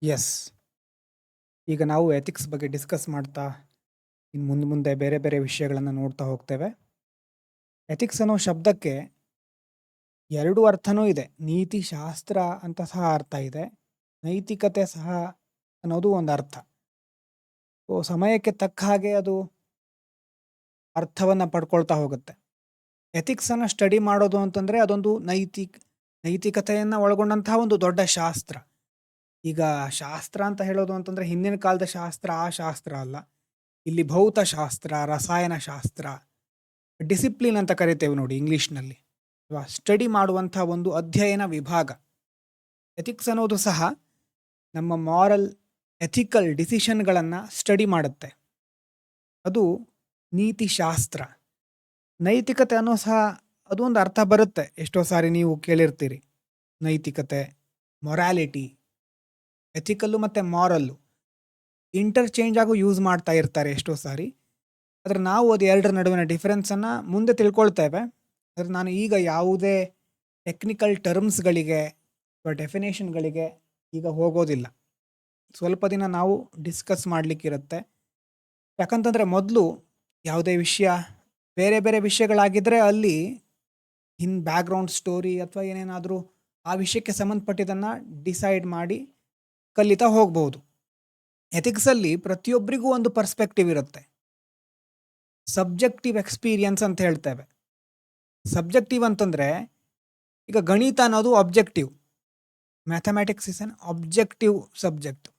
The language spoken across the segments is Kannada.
ಎಸ್. ಈಗ ನಾವು ಎಥಿಕ್ಸ್ ಬಗ್ಗೆ ಡಿಸ್ಕಸ್ ಮಾಡ್ತಾ ಇನ್ನು ಮುಂದೆ ಮುಂದೆ ಬೇರೆ ಬೇರೆ ವಿಷಯಗಳನ್ನು ನೋಡ್ತಾ ಹೋಗ್ತೇವೆ. ಎಥಿಕ್ಸ್ ಅನ್ನೋ ಶಬ್ದಕ್ಕೆ ಎರಡು ಅರ್ಥನೂ ಇದೆ. ನೀತಿ ಶಾಸ್ತ್ರ ಅಂತ ಸಹ ಅರ್ಥ ಇದೆ, ನೈತಿಕತೆ ಸಹ ಅನ್ನೋದು ಒಂದು ಅರ್ಥ. ಸಮಯಕ್ಕೆ ತಕ್ಕ ಹಾಗೆ ಅದು ಅರ್ಥವನ್ನು ಪಡ್ಕೊಳ್ತಾ ಹೋಗುತ್ತೆ. ಎಥಿಕ್ಸನ್ನು ಸ್ಟಡಿ ಮಾಡೋದು ಅಂತಂದರೆ ಅದೊಂದು ನೈತಿಕತೆಯನ್ನು ಒಳಗೊಂಡಂತಹ ಒಂದು ದೊಡ್ಡ ಶಾಸ್ತ್ರ. ಈಗ ಶಾಸ್ತ್ರ ಅಂತ ಹೇಳೋದು ಅಂತಂದರೆ ಹಿಂದಿನ ಕಾಲದ ಶಾಸ್ತ್ರ ಆ ಶಾಸ್ತ್ರ ಅಲ್ಲ. ಇಲ್ಲಿ ಭೌತಶಾಸ್ತ್ರ, ರಸಾಯನಶಾಸ್ತ್ರ, ಡಿಸಿಪ್ಲಿನ್ ಅಂತ ಕರಿತೇವೆ ನೋಡಿ ಇಂಗ್ಲೀಷ್ನಲ್ಲಿ, ಅಲ್ವಾ? ಸ್ಟಡಿ ಮಾಡುವಂಥ ಒಂದು ಅಧ್ಯಯನ ವಿಭಾಗ. ಎಥಿಕ್ಸ್ ಅನ್ನೋದು ಸಹ ನಮ್ಮ ಮಾರಲ್ ಎಥಿಕಲ್ ಡಿಸಿಷನ್ಗಳನ್ನು ಸ್ಟಡಿ ಮಾಡುತ್ತೆ. ಅದು ನೀತಿಶಾಸ್ತ್ರ. ನೈತಿಕತೆ ಅನ್ನೋ ಸಹ ಅದು ಒಂದು ಅರ್ಥ ಬರುತ್ತೆ. ಎಷ್ಟೋ ಸಾರಿ ನೀವು ಕೇಳಿರ್ತೀರಿ, ನೈತಿಕತೆ, ಮೊರಾಲಿಟಿ, ಎಥಿಕಲ್ಲು ಮತ್ತು ಮಾರಲ್ಲು ಇಂಟರ್ಚೇಂಜ್ ಆಗು ಯೂಸ್ ಮಾಡ್ತಾ ಇರ್ತಾರೆ ಎಷ್ಟೋ ಸಾರಿ. ಆದರೆ ನಾವು ಅದು ಎರಡರ ನಡುವಿನ ಡಿಫರೆನ್ಸನ್ನು ಮುಂದೆ ತಿಳ್ಕೊಳ್ತೇವೆ. ಆದರೆ ನಾನು ಈಗ ಯಾವುದೇ ಟೆಕ್ನಿಕಲ್ ಟರ್ಮ್ಸ್ಗಳಿಗೆ ಅಥವಾ ಡೆಫಿನೇಷನ್ಗಳಿಗೆ ಈಗ ಹೋಗೋದಿಲ್ಲ. ಸ್ವಲ್ಪ ದಿನ ನಾವು ಡಿಸ್ಕಸ್ ಮಾಡಲಿಕ್ಕಿರುತ್ತೆ. ಯಾಕಂತಂದರೆ ಮೊದಲು ಯಾವುದೇ ವಿಷಯ ಬೇರೆ ಬೇರೆ ವಿಷಯಗಳಾಗಿದ್ದರೆ ಅಲ್ಲಿ ಬ್ಯಾಕ್ಗ್ರೌಂಡ್ ಸ್ಟೋರಿ ಅಥವಾ ಏನೇನಾದರೂ ಆ ವಿಷಯಕ್ಕೆ ಸಂಬಂಧಪಟ್ಟಿದ್ದನ್ನು ಡಿಸೈಡ್ ಮಾಡಿ ಕಲಿತಾ ಹೋಗ್ಬೋದು. ಎಥಿಕ್ಸಲ್ಲಿ ಪ್ರತಿಯೊಬ್ಬರಿಗೂ ಒಂದು ಪರ್ಸ್ಪೆಕ್ಟಿವ್ ಇರುತ್ತೆ. ಸಬ್ಜೆಕ್ಟಿವ್ ಎಕ್ಸ್ಪೀರಿಯನ್ಸ್ ಅಂತ ಹೇಳ್ತೇವೆ. ಸಬ್ಜೆಕ್ಟಿವ್ ಅಂತಂದರೆ ಈಗ ಗಣಿತ ಅನ್ನೋದು objective. Mathematics is an objective subject.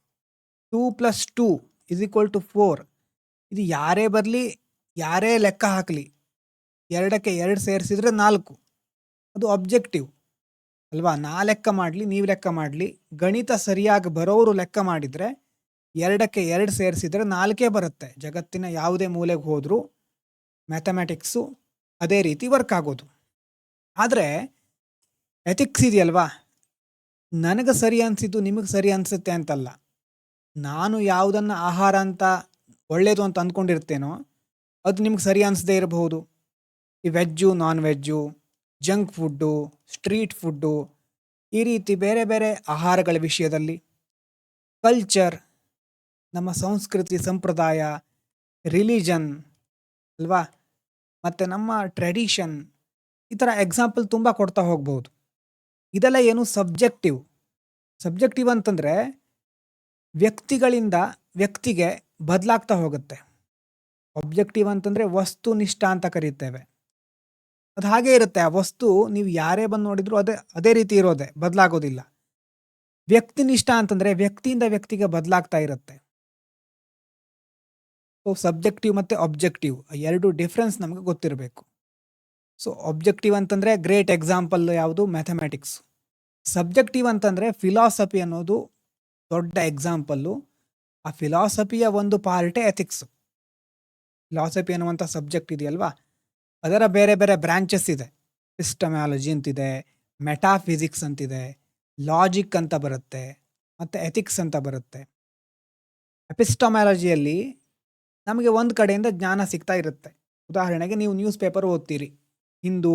2+2 = 4. ಇದು ಯಾರೇ ಬರಲಿ, ಯಾರೇ ಲೆಕ್ಕ ಹಾಕಲಿ, 2ಕ್ಕೆ 2 ಸೇರಿಸಿದ್ರೆ 4. ಅದು ಅಬ್ಜೆಕ್ಟಿವ್ ಅಲ್ವಾ? ನಾ ಲೆಕ್ಕ ಮಾಡಲಿ, ನೀವು ಲೆಕ್ಕ ಮಾಡಲಿ, ಗಣಿತ ಸರಿಯಾಗಿ ಬರೋರು ಲೆಕ್ಕ ಮಾಡಿದರೆ 2ಕ್ಕೆ 2 ಸೇರಿಸಿದ್ರೆ 4 ಬರುತ್ತೆ. ಜಗತ್ತಿನ ಯಾವುದೇ ಮೂಲೆಗೆ ಹೋದರೂ ಮ್ಯಾಥಮ್ಯಾಟಿಕ್ಸು ಅದೇ ರೀತಿ ವರ್ಕ್ ಆಗೋದು. ಆದರೆ ಎಥಿಕ್ಸ್ ಇದೆಯಲ್ವಾ, ನನಗೆ ಸರಿ ಅನಿಸಿದ್ದು ನಿಮಗೆ ಸರಿ ಅನಿಸುತ್ತೆ ಅಂತಲ್ಲ. ನಾನು ಯಾವುದನ್ನು ಆಹಾರ ಅಂತ ಒಳ್ಳೆಯದು ಅಂತ ಅಂದ್ಕೊಂಡಿರ್ತೇನೋ ಅದು ನಿಮ್ಗೆ ಸರಿ ಅನಿಸದೇ ಇರಬಹುದು. ಈ veg, non veg, junk food, street food, ಈ ರೀತಿ ಬೇರೆ ಬೇರೆ ಆಹಾರಗಳ ವಿಷಯದಲ್ಲಿ ಕಲ್ಚರ್, ನಮ್ಮ ಸಂಸ್ಕೃತಿ ಸಂಪ್ರದಾಯ, ರಿಲಿಜನ್ ಅಲ್ವಾ, ಮತ್ತು ನಮ್ಮ ಟ್ರೆಡಿಷನ್, ಈ ಥರ ಎಕ್ಸಾಂಪಲ್ ತುಂಬ ಕೊಡ್ತಾ ಹೋಗ್ಬೋದು. ಇದೆಲ್ಲ ಏನು ಸಬ್ಜೆಕ್ಟಿವ್. ಸಬ್ಜೆಕ್ಟಿವ್ ಅಂತಂದರೆ ವ್ಯಕ್ತಿಗಳಿಂದ ವ್ಯಕ್ತಿಗೆ ಬದಲಾಗ್ತಾ ಹೋಗುತ್ತೆ. ಒಬ್ಜೆಕ್ಟಿವ್ ಅಂತಂದರೆ ವಸ್ತುನಿಷ್ಠ ಅಂತ ಕರೀತೇವೆ. ಅದು ಹಾಗೇ ಇರುತ್ತೆ. ಆ ವಸ್ತು ನೀವು ಯಾರೇ ಬಂದು ನೋಡಿದ್ರು ಅದೇ ರೀತಿ ಇರೋದೆ, ಬದಲಾಗೋದಿಲ್ಲ. ವ್ಯಕ್ತಿನಿಷ್ಠ ಅಂತಂದರೆ ವ್ಯಕ್ತಿಯಿಂದ ವ್ಯಕ್ತಿಗೆ ಬದಲಾಗ್ತಾ ಇರುತ್ತೆ. ಸೊ ಸಬ್ಜೆಕ್ಟಿವ್ ಮತ್ತು ಅಬ್ಜೆಕ್ಟಿವ್ ಎರಡು ಡಿಫ್ರೆನ್ಸ್ ನಮಗೆ ಗೊತ್ತಿರಬೇಕು. ಸೊ ಅಬ್ಜೆಕ್ಟಿವ್ ಅಂತಂದರೆ ಗ್ರೇಟ್ ಎಕ್ಸಾಂಪಲ್ ಯಾವುದು? ಮ್ಯಾಥಮ್ಯಾಟಿಕ್ಸ್. ಸಬ್ಜೆಕ್ಟಿವ್ ಅಂತಂದರೆ ಫಿಲಾಸಫಿ ಅನ್ನೋದು ದೊಡ್ಡ ಎಕ್ಸಾಂಪಲ್ಲು. ಆ ಫಿಲಾಸಫಿಯ ಒಂದು ಪಾರ್ಟೇ ಎಥಿಕ್ಸು. ಫಿಲಾಸಫಿ ಅನ್ನುವಂಥ ಸಬ್ಜೆಕ್ಟ್ ಇದೆಯಲ್ವಾ, ಅದರ ಬೇರೆ ಬೇರೆ ಬ್ರಾಂಚಸ್ ಇದೆ. ಸಿಸ್ಟಮ್ಯಾಲಜಿ ಅಂತಿದೆ, ಮೆಟಾಫಿಸಿಕ್ಸ್ ಅಂತಿದೆ, ಲಾಜಿಕ್ ಅಂತ ಬರುತ್ತೆ, ಮತ್ತು ಎಥಿಕ್ಸ್ ಅಂತ ಬರುತ್ತೆ. ಎಪಿಸ್ಟಮ್ಯಾಲಜಿಯಲ್ಲಿ ನಮಗೆ ಒಂದು ಕಡೆಯಿಂದ ಜ್ಞಾನ ಸಿಗ್ತಾ ಇರುತ್ತೆ. ಉದಾಹರಣೆಗೆ ನೀವು ನ್ಯೂಸ್ ಪೇಪರ್ ಓದ್ತೀರಿ, ಹಿಂದೂ,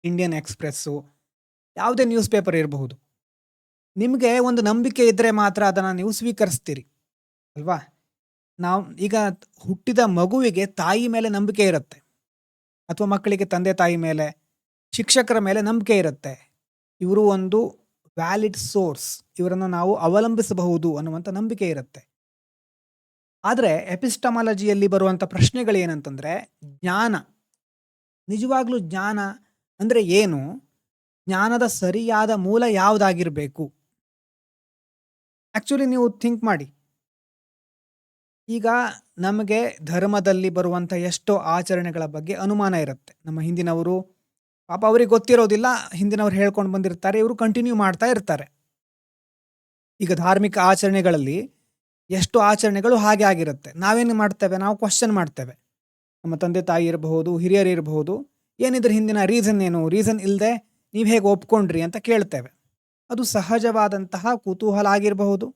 ಇಂಡಿಯನ್ ಎಕ್ಸ್‌ಪ್ರೆಸ್ಸು, ಯಾವುದೇ ನ್ಯೂಸ್ ಪೇಪರ್ ಇರಬಹುದು. ನಿಮಗೆ ಒಂದು ನಂಬಿಕೆ ಇದ್ದರೆ ಮಾತ್ರ ಅದನ್ನು ನೀವು ಸ್ವೀಕರಿಸ್ತೀರಿ ಅಲ್ವಾ? ನಾವು ಈಗ ಹುಟ್ಟಿದ ಮಗುವಿಗೆ ತಾಯಿ ಮೇಲೆ ನಂಬಿಕೆ ಇರುತ್ತೆ, ಅಥವಾ ಮಕ್ಕಳಿಗೆ ತಂದೆ ತಾಯಿ ಮೇಲೆ, ಶಿಕ್ಷಕರ ಮೇಲೆ ನಂಬಿಕೆ ಇರುತ್ತೆ. ಇವರು ಒಂದು ವ್ಯಾಲಿಡ್ ಸೋರ್ಸ್, ಇವರನ್ನು ನಾವು ಅವಲಂಬಿಸಬಹುದು ಅನ್ನುವಂಥ ನಂಬಿಕೆ ಇರುತ್ತೆ. ಆದರೆ ಎಪಿಸ್ಟಮಾಲಜಿಯಲ್ಲಿ ಬರುವಂಥ ಪ್ರಶ್ನೆಗಳೇನಂತಂದರೆ, ಜ್ಞಾನ, ನಿಜವಾಗ್ಲೂ ಜ್ಞಾನ ಅಂದರೆ ಏನು? ಜ್ಞಾನದ ಸರಿಯಾದ ಮೂಲ ಯಾವುದಾಗಿರಬೇಕು? ಆ್ಯಕ್ಚುಲಿ ನೀವು ಥಿಂಕ್ ಮಾಡಿ. ಈಗ ನಮಗೆ ಧರ್ಮದಲ್ಲಿ ಬರುವಂಥ ಎಷ್ಟೋ ಆಚರಣೆಗಳ ಬಗ್ಗೆ ಅನುಮಾನ ಇರುತ್ತೆ. ನಮ್ಮ ಹಿಂದಿನವರು ಪಾಪ ಅವ್ರಿಗೆ ಗೊತ್ತಿರೋದಿಲ್ಲ, ಹಿಂದಿನವ್ರು ಹೇಳ್ಕೊಂಡು ಬಂದಿರ್ತಾರೆ, ಇವರು ಕಂಟಿನ್ಯೂ ಮಾಡ್ತಾ ಇರ್ತಾರೆ. ಈಗ ಧಾರ್ಮಿಕ ಆಚರಣೆಗಳಲ್ಲಿ ಎಷ್ಟು ಆಚರಣೆಗಳು ಹಾಗೆ ಆಗಿರುತ್ತೆ. ನಾವೇನು ಮಾಡ್ತೇವೆ? ನಾವು ಕ್ವಶನ್ ಮಾಡ್ತೇವೆ. ನಮ್ಮ ತಂದೆ ತಾಯಿ ಇರಬಹುದು, ಹಿರಿಯರು ಇರಬಹುದು, ಏನಿದ್ರ ಹಿಂದಿನ ರೀಸನ್ ಏನು? ರೀಸನ್ ಇಲ್ಲದೆ ನೀವು ಹೇಗೆ ಒಪ್ಕೊಂಡ್ರಿ ಅಂತ ಕೇಳ್ತೇವೆ. ಅದು ಸಹಜವಾದಂತಹ ಕುತೂಹಲ ಆಗಿರಬಹುದು,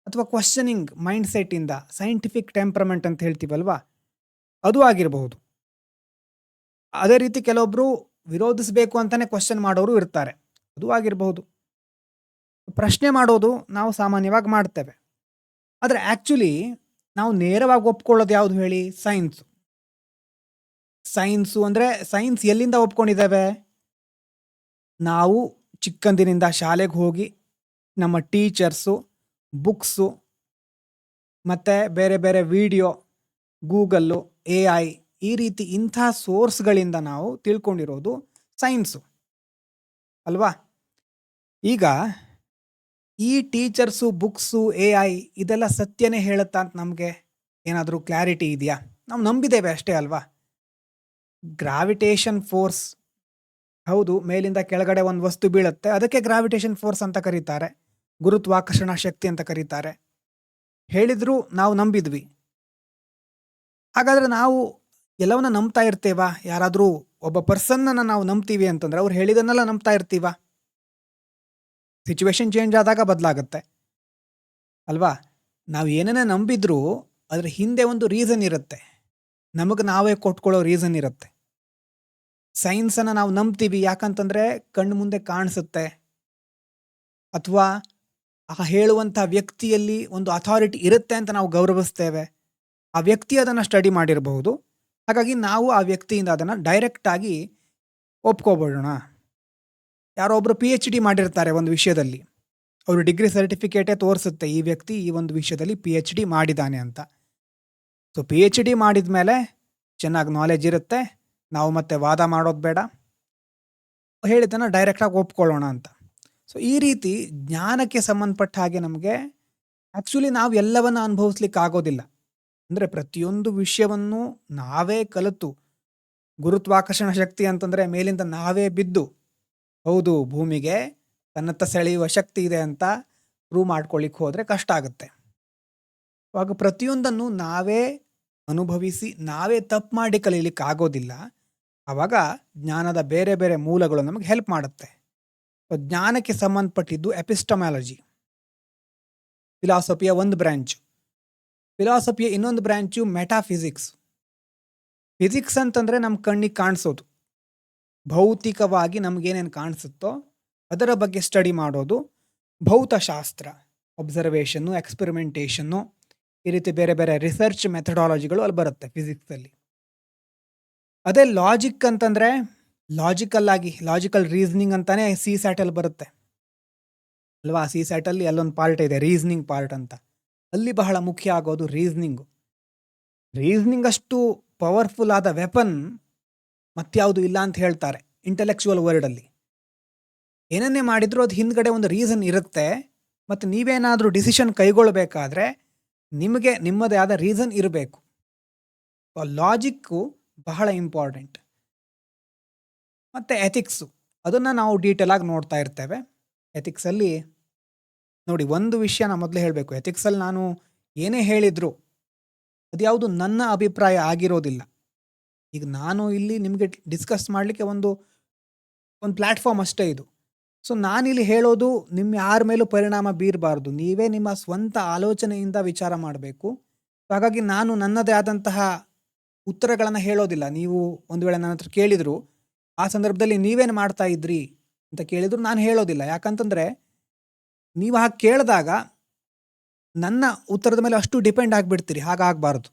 ಅಥವಾ ಕ್ವಶನಿಂಗ್ ಮೈಂಡ್ ಸೆಟ್ಟಿಂದ, ಸೈಂಟಿಫಿಕ್ ಟೆಂಪರಮೆಂಟ್ ಅಂತ ಹೇಳ್ತೀವಲ್ವಾ, ಅದು ಆಗಿರಬಹುದು. ಅದೇ ರೀತಿ ಕೆಲವೊಬ್ಬರು ವಿರೋಧಿಸಬೇಕು ಅಂತಲೇ ಕ್ವಶನ್ ಮಾಡೋರು ಇರ್ತಾರೆ, ಅದು ಆಗಿರಬಹುದು. ಪ್ರಶ್ನೆ ಮಾಡೋದು ನಾವು ಸಾಮಾನ್ಯವಾಗಿ ಮಾಡ್ತೇವೆ. ಆದರೆ ಆ್ಯಕ್ಚುಲಿ ನಾವು ನೇರವಾಗಿ ಒಪ್ಕೊಳ್ಳೋದು ಯಾವುದು ಹೇಳಿ? ಸೈನ್ಸು. ಸೈನ್ಸು ಅಂದರೆ ಸೈನ್ಸ್ ಎಲ್ಲಿಂದ ಒಪ್ಕೊಂಡಿದ್ದೇವೆ? ನಾವು ಚಿಕ್ಕಂದಿನಿಂದ ಶಾಲೆಗೆ ಹೋಗಿ ನಮ್ಮ ಟೀಚರ್ಸು, ಬುಕ್ಸು ಮತ್ತು ಬೇರೆ ಬೇರೆ ವಿಡಿಯೋ, ಗೂಗಲ್ಲು, AI ಈ ರೀತಿ ಇಂಥ ಸೋರ್ಸ್ಗಳಿಂದ ನಾವು ತಿಳ್ಕೊಂಡಿರೋದು ಸೈನ್ಸು ಅಲ್ವಾ? ಈಗ ಈ ಟೀಚರ್ಸು, ಬುಕ್ಸು, AI ಇದೆಲ್ಲ ಸತ್ಯನೇ ಹೇಳುತ್ತಾ ಅಂತ ನಮಗೆ ಏನಾದರೂ ಕ್ಲಾರಿಟಿ ಇದೆಯಾ? ನಾವು ನಂಬಿದ್ದೇವೆ ಅಷ್ಟೇ ಅಲ್ವಾ? ಗ್ರಾವಿಟೇಷನ್ ಫೋರ್ಸ್, ಹೌದು, ಮೇಲಿಂದ ಕೆಳಗಡೆ ಒಂದು ವಸ್ತು ಬೀಳುತ್ತೆ, ಅದಕ್ಕೆ ಗ್ರಾವಿಟೇಷನ್ ಫೋರ್ಸ್ ಅಂತ ಕರೀತಾರೆ, ಗುರುತ್ವಾಕರ್ಷಣ ಶಕ್ತಿ ಅಂತ ಕರೀತಾರೆ. ಹೇಳಿದ್ರು ನಾವು ನಂಬಿದ್ವಿ. ಹಾಗಾದರೆ ನಾವು ಎಲ್ಲವನ್ನ ನಂಬ್ತಾ ಇರ್ತೇವಾ? ಯಾರಾದರೂ ಒಬ್ಬ ಪರ್ಸನ್ನನ್ನು ನಾವು ನಂಬ್ತೀವಿ ಅಂತಂದ್ರೆ ಅವ್ರು ಹೇಳಿದನ್ನೆಲ್ಲ ನಂಬ್ತಾ ಇರ್ತೀವಾ? ಸಿಚುವೇಶನ್ ಚೇಂಜ್ ಆದಾಗ ಬದಲಾಗುತ್ತೆ ಅಲ್ವಾ? ನಾವು ಏನನ್ನೇ ನಂಬಿದ್ರೂ ಅದ್ರ ಹಿಂದೆ ಒಂದು ರೀಸನ್ ಇರುತ್ತೆ, ನಮಗೆ ನಾವೇ ಕೊಟ್ಕೊಳ್ಳೋ ರೀಸನ್ ಇರುತ್ತೆ. ಸೈನ್ಸನ್ನು ನಾವು ನಂಬ್ತೀವಿ ಯಾಕಂತಂದರೆ ಕಣ್ಣು ಮುಂದೆ ಕಾಣಿಸುತ್ತೆ, ಅಥವಾ ಆ ಹೇಳುವಂಥ ವ್ಯಕ್ತಿಯಲ್ಲಿ ಒಂದು ಅಥಾರಿಟಿ ಇರುತ್ತೆ ಅಂತ ನಾವು ಗೌರವಿಸ್ತೇವೆ. ಆ ವ್ಯಕ್ತಿ ಅದನ್ನು ಸ್ಟಡಿ ಮಾಡಿರಬಹುದು, ಹಾಗಾಗಿ ನಾವು ಆ ವ್ಯಕ್ತಿಯಿಂದ ಅದನ್ನು ಡೈರೆಕ್ಟಾಗಿ ಒಪ್ಕೊಬಿಡೋಣ. ಯಾರೋ ಒಬ್ಬರು PhD ಮಾಡಿರ್ತಾರೆ ಒಂದು ವಿಷಯದಲ್ಲಿ, ಅವರು ಡಿಗ್ರಿ ಸರ್ಟಿಫಿಕೇಟೇ ತೋರಿಸುತ್ತೆ ಈ ವ್ಯಕ್ತಿ ಈ ಒಂದು ವಿಷಯದಲ್ಲಿ PhD ಮಾಡಿದ್ದಾನೆ ಅಂತ. ಸೊ PhD ಮಾಡಿದ ಮೇಲೆ ಚೆನ್ನಾಗಿ ನಾಲೆಜ್ ಇರುತ್ತೆ, ನಾವು ಮತ್ತೆ ವಾದ ಮಾಡೋದು ಬೇಡ, ಹೇಳಿದ್ದನ್ನು ಡೈರೆಕ್ಟಾಗಿ ಒಪ್ಕೊಳ್ಳೋಣ ಅಂತ. ಸೊ ಈ ರೀತಿ ಜ್ಞಾನಕ್ಕೆ ಸಂಬಂಧಪಟ್ಟ ಹಾಗೆ ನಮಗೆ ಆ್ಯಕ್ಚುಲಿ ನಾವು ಎಲ್ಲವನ್ನು ಅನುಭವಿಸ್ಲಿಕ್ಕೆ ಆಗೋದಿಲ್ಲ. ಅಂದರೆ ಪ್ರತಿಯೊಂದು ವಿಷಯವನ್ನು ನಾವೇ ಕಲಿತು, ಗುರುತ್ವಾಕರ್ಷಣ ಶಕ್ತಿ ಅಂತಂದರೆ ಮೇಲಿಂದ ನಾವೇ ಬಿದ್ದು ಹೌದು ಭೂಮಿಗೆ ತನ್ನತ್ತ ಸೆಳೆಯುವ ಶಕ್ತಿ ಇದೆ ಅಂತ ಪ್ರೂವ್ ಮಾಡ್ಕೊಳ್ಳಿಕ್ಕೆ ಹೋದರೆ ಕಷ್ಟ ಆಗುತ್ತೆ. ಆವಾಗ ಪ್ರತಿಯೊಂದನ್ನು ನಾವೇ ಅನುಭವಿಸಿ ನಾವೇ ತಪ್ಪು ಮಾಡಿ ಕಲೀಲಿಕ್ಕೆ ಆಗೋದಿಲ್ಲ. ಆವಾಗ ಜ್ಞಾನದ ಬೇರೆ ಬೇರೆ ಮೂಲಗಳು ನಮಗೆ ಹೆಲ್ಪ್ ಮಾಡುತ್ತೆ. ಜ್ಞಾನಕ್ಕೆ ಸಂಬಂಧಪಟ್ಟಿದ್ದು ಎಪಿಸ್ಟಮಾಲಜಿ, ಫಿಲಾಸಫಿಯ ಒಂದು ಬ್ರ್ಯಾಂಚು. ಫಿಲಾಸಫಿಯ ಇನ್ನೊಂದು ಬ್ರ್ಯಾಂಚು ಮೆಟಾಫಿಸಿಕ್ಸ್. ಫಿಸಿಕ್ಸ್ ಅಂತಂದರೆ ನಮ್ಮ ಕಣ್ಣಿಗೆ ಕಾಣಿಸೋದು, ಭೌತಿಕವಾಗಿ ನಮಗೇನೇನು ಕಾಣಿಸುತ್ತೋ ಅದರ ಬಗ್ಗೆ ಸ್ಟಡಿ ಮಾಡೋದು ಭೌತಶಾಸ್ತ್ರ. ಒಬ್ಸರ್ವೇಷನ್ನು, ಎಕ್ಸ್ಪೆರಿಮೆಂಟೇಷನ್ನು, ಈ ರೀತಿ ಬೇರೆ ಬೇರೆ ರಿಸರ್ಚ್ ಮೆಥಡಾಲಜಿಗಳು ಅಲ್ಲಿ ಬರುತ್ತೆ ಫಿಸಿಕ್ಸಲ್ಲಿ. ಅದೇ ಲಾಜಿಕ್ ಅಂತಂದರೆ ಲಾಜಿಕಲ್ ರೀಸನಿಂಗ್ ಅಂತಾನೆ CSAT ಬರುತ್ತೆ ಅಲ್ವಾ? CSAT ಅಲ್ಲೊಂದು ಪಾರ್ಟ್ ಇದೆ ರೀಸನಿಂಗ್ ಪಾರ್ಟ್ ಅಂತ, ಅಲ್ಲಿ ಬಹಳ ಮುಖ್ಯ ಆಗೋದು ರೀಸನಿಂಗು. ರೀಸನಿಂಗ್ ಅಷ್ಟು ಪವರ್ಫುಲ್ ಆದ ವೆಪನ್ ಮತ್ಯಾವುದು ಇಲ್ಲ ಅಂತ ಹೇಳ್ತಾರೆ ಇಂಟೆಲೆಕ್ಚುವಲ್ ವರ್ಲ್ಡಲ್ಲಿ. ಏನನ್ನೇ ಮಾಡಿದ್ರು ಅದು ಹಿಂದ್ಗಡೆ ಒಂದು ರೀಸನ್ ಇರುತ್ತೆ, ಮತ್ತು ನೀವೇನಾದರೂ ಡಿಸಿಷನ್ ಕೈಗೊಳ್ಳಬೇಕಾದ್ರೆ ನಿಮಗೆ ನಿಮ್ಮದೇ ಆದ ರೀಸನ್ ಇರಬೇಕು. ಲಾಜಿಕ್ಕು ಬಹಳ ಇಂಪಾರ್ಟೆಂಟ್. ಮತ್ತು ಎಥಿಕ್ಸು, ಅದನ್ನು ನಾವು ಡೀಟೇಲಾಗಿ ನೋಡ್ತಾ ಇರ್ತೇವೆ. ಎಥಿಕ್ಸಲ್ಲಿ ನೋಡಿ, ಒಂದು ವಿಷಯ ನಾನು ಮೊದಲೇ ಹೇಳಬೇಕು, ಎಥಿಕ್ಸಲ್ಲಿ ನಾನು ಏನೇ ಹೇಳಿದ್ರು ಅದು ಯಾವುದು ನನ್ನ ಅಭಿಪ್ರಾಯ ಆಗಿರೋದಿಲ್ಲ. ಈಗ ನಾನು ಇಲ್ಲಿ ನಿಮಗೆ ಡಿಸ್ಕಸ್ ಮಾಡಲಿಕ್ಕೆ ಒಂದು ಪ್ಲ್ಯಾಟ್ಫಾರ್ಮ್ ಅಷ್ಟೇ ಇದು. ಸೊ ನಾನಿಲ್ಲಿ ಹೇಳೋದು ನಿಮ್ಮ ಯಾರ ಮೇಲೂ ಪರಿಣಾಮ ಬೀರಬಾರ್ದು, ನೀವೇ ನಿಮ್ಮ ಸ್ವಂತ ಆಲೋಚನೆಯಿಂದ ವಿಚಾರ ಮಾಡಬೇಕು. ಹಾಗಾಗಿ ನಾನು ನನ್ನದೇ ಆದಂತಹ ಉತ್ತರಗಳನ್ನು ಹೇಳೋದಿಲ್ಲ. ನೀವು ಒಂದು ವೇಳೆ ನನ್ನ ಹತ್ರ ಕೇಳಿದರು, ಆ ಸಂದರ್ಭದಲ್ಲಿ ನೀವೇನು ಮಾಡ್ತಾ ಇದ್ರಿ ಅಂತ ಕೇಳಿದ್ರು ನಾನು ಹೇಳೋದಿಲ್ಲ. ಯಾಕಂತಂದರೆ ನೀವು ಹಾಗೆ ಕೇಳಿದಾಗ ನನ್ನ ಉತ್ತರದ ಮೇಲೆ ಅಷ್ಟು ಡಿಪೆಂಡ್ ಆಗಿಬಿಡ್ತೀರಿ. ಹಾಗಾಗಬಾರ್ದು.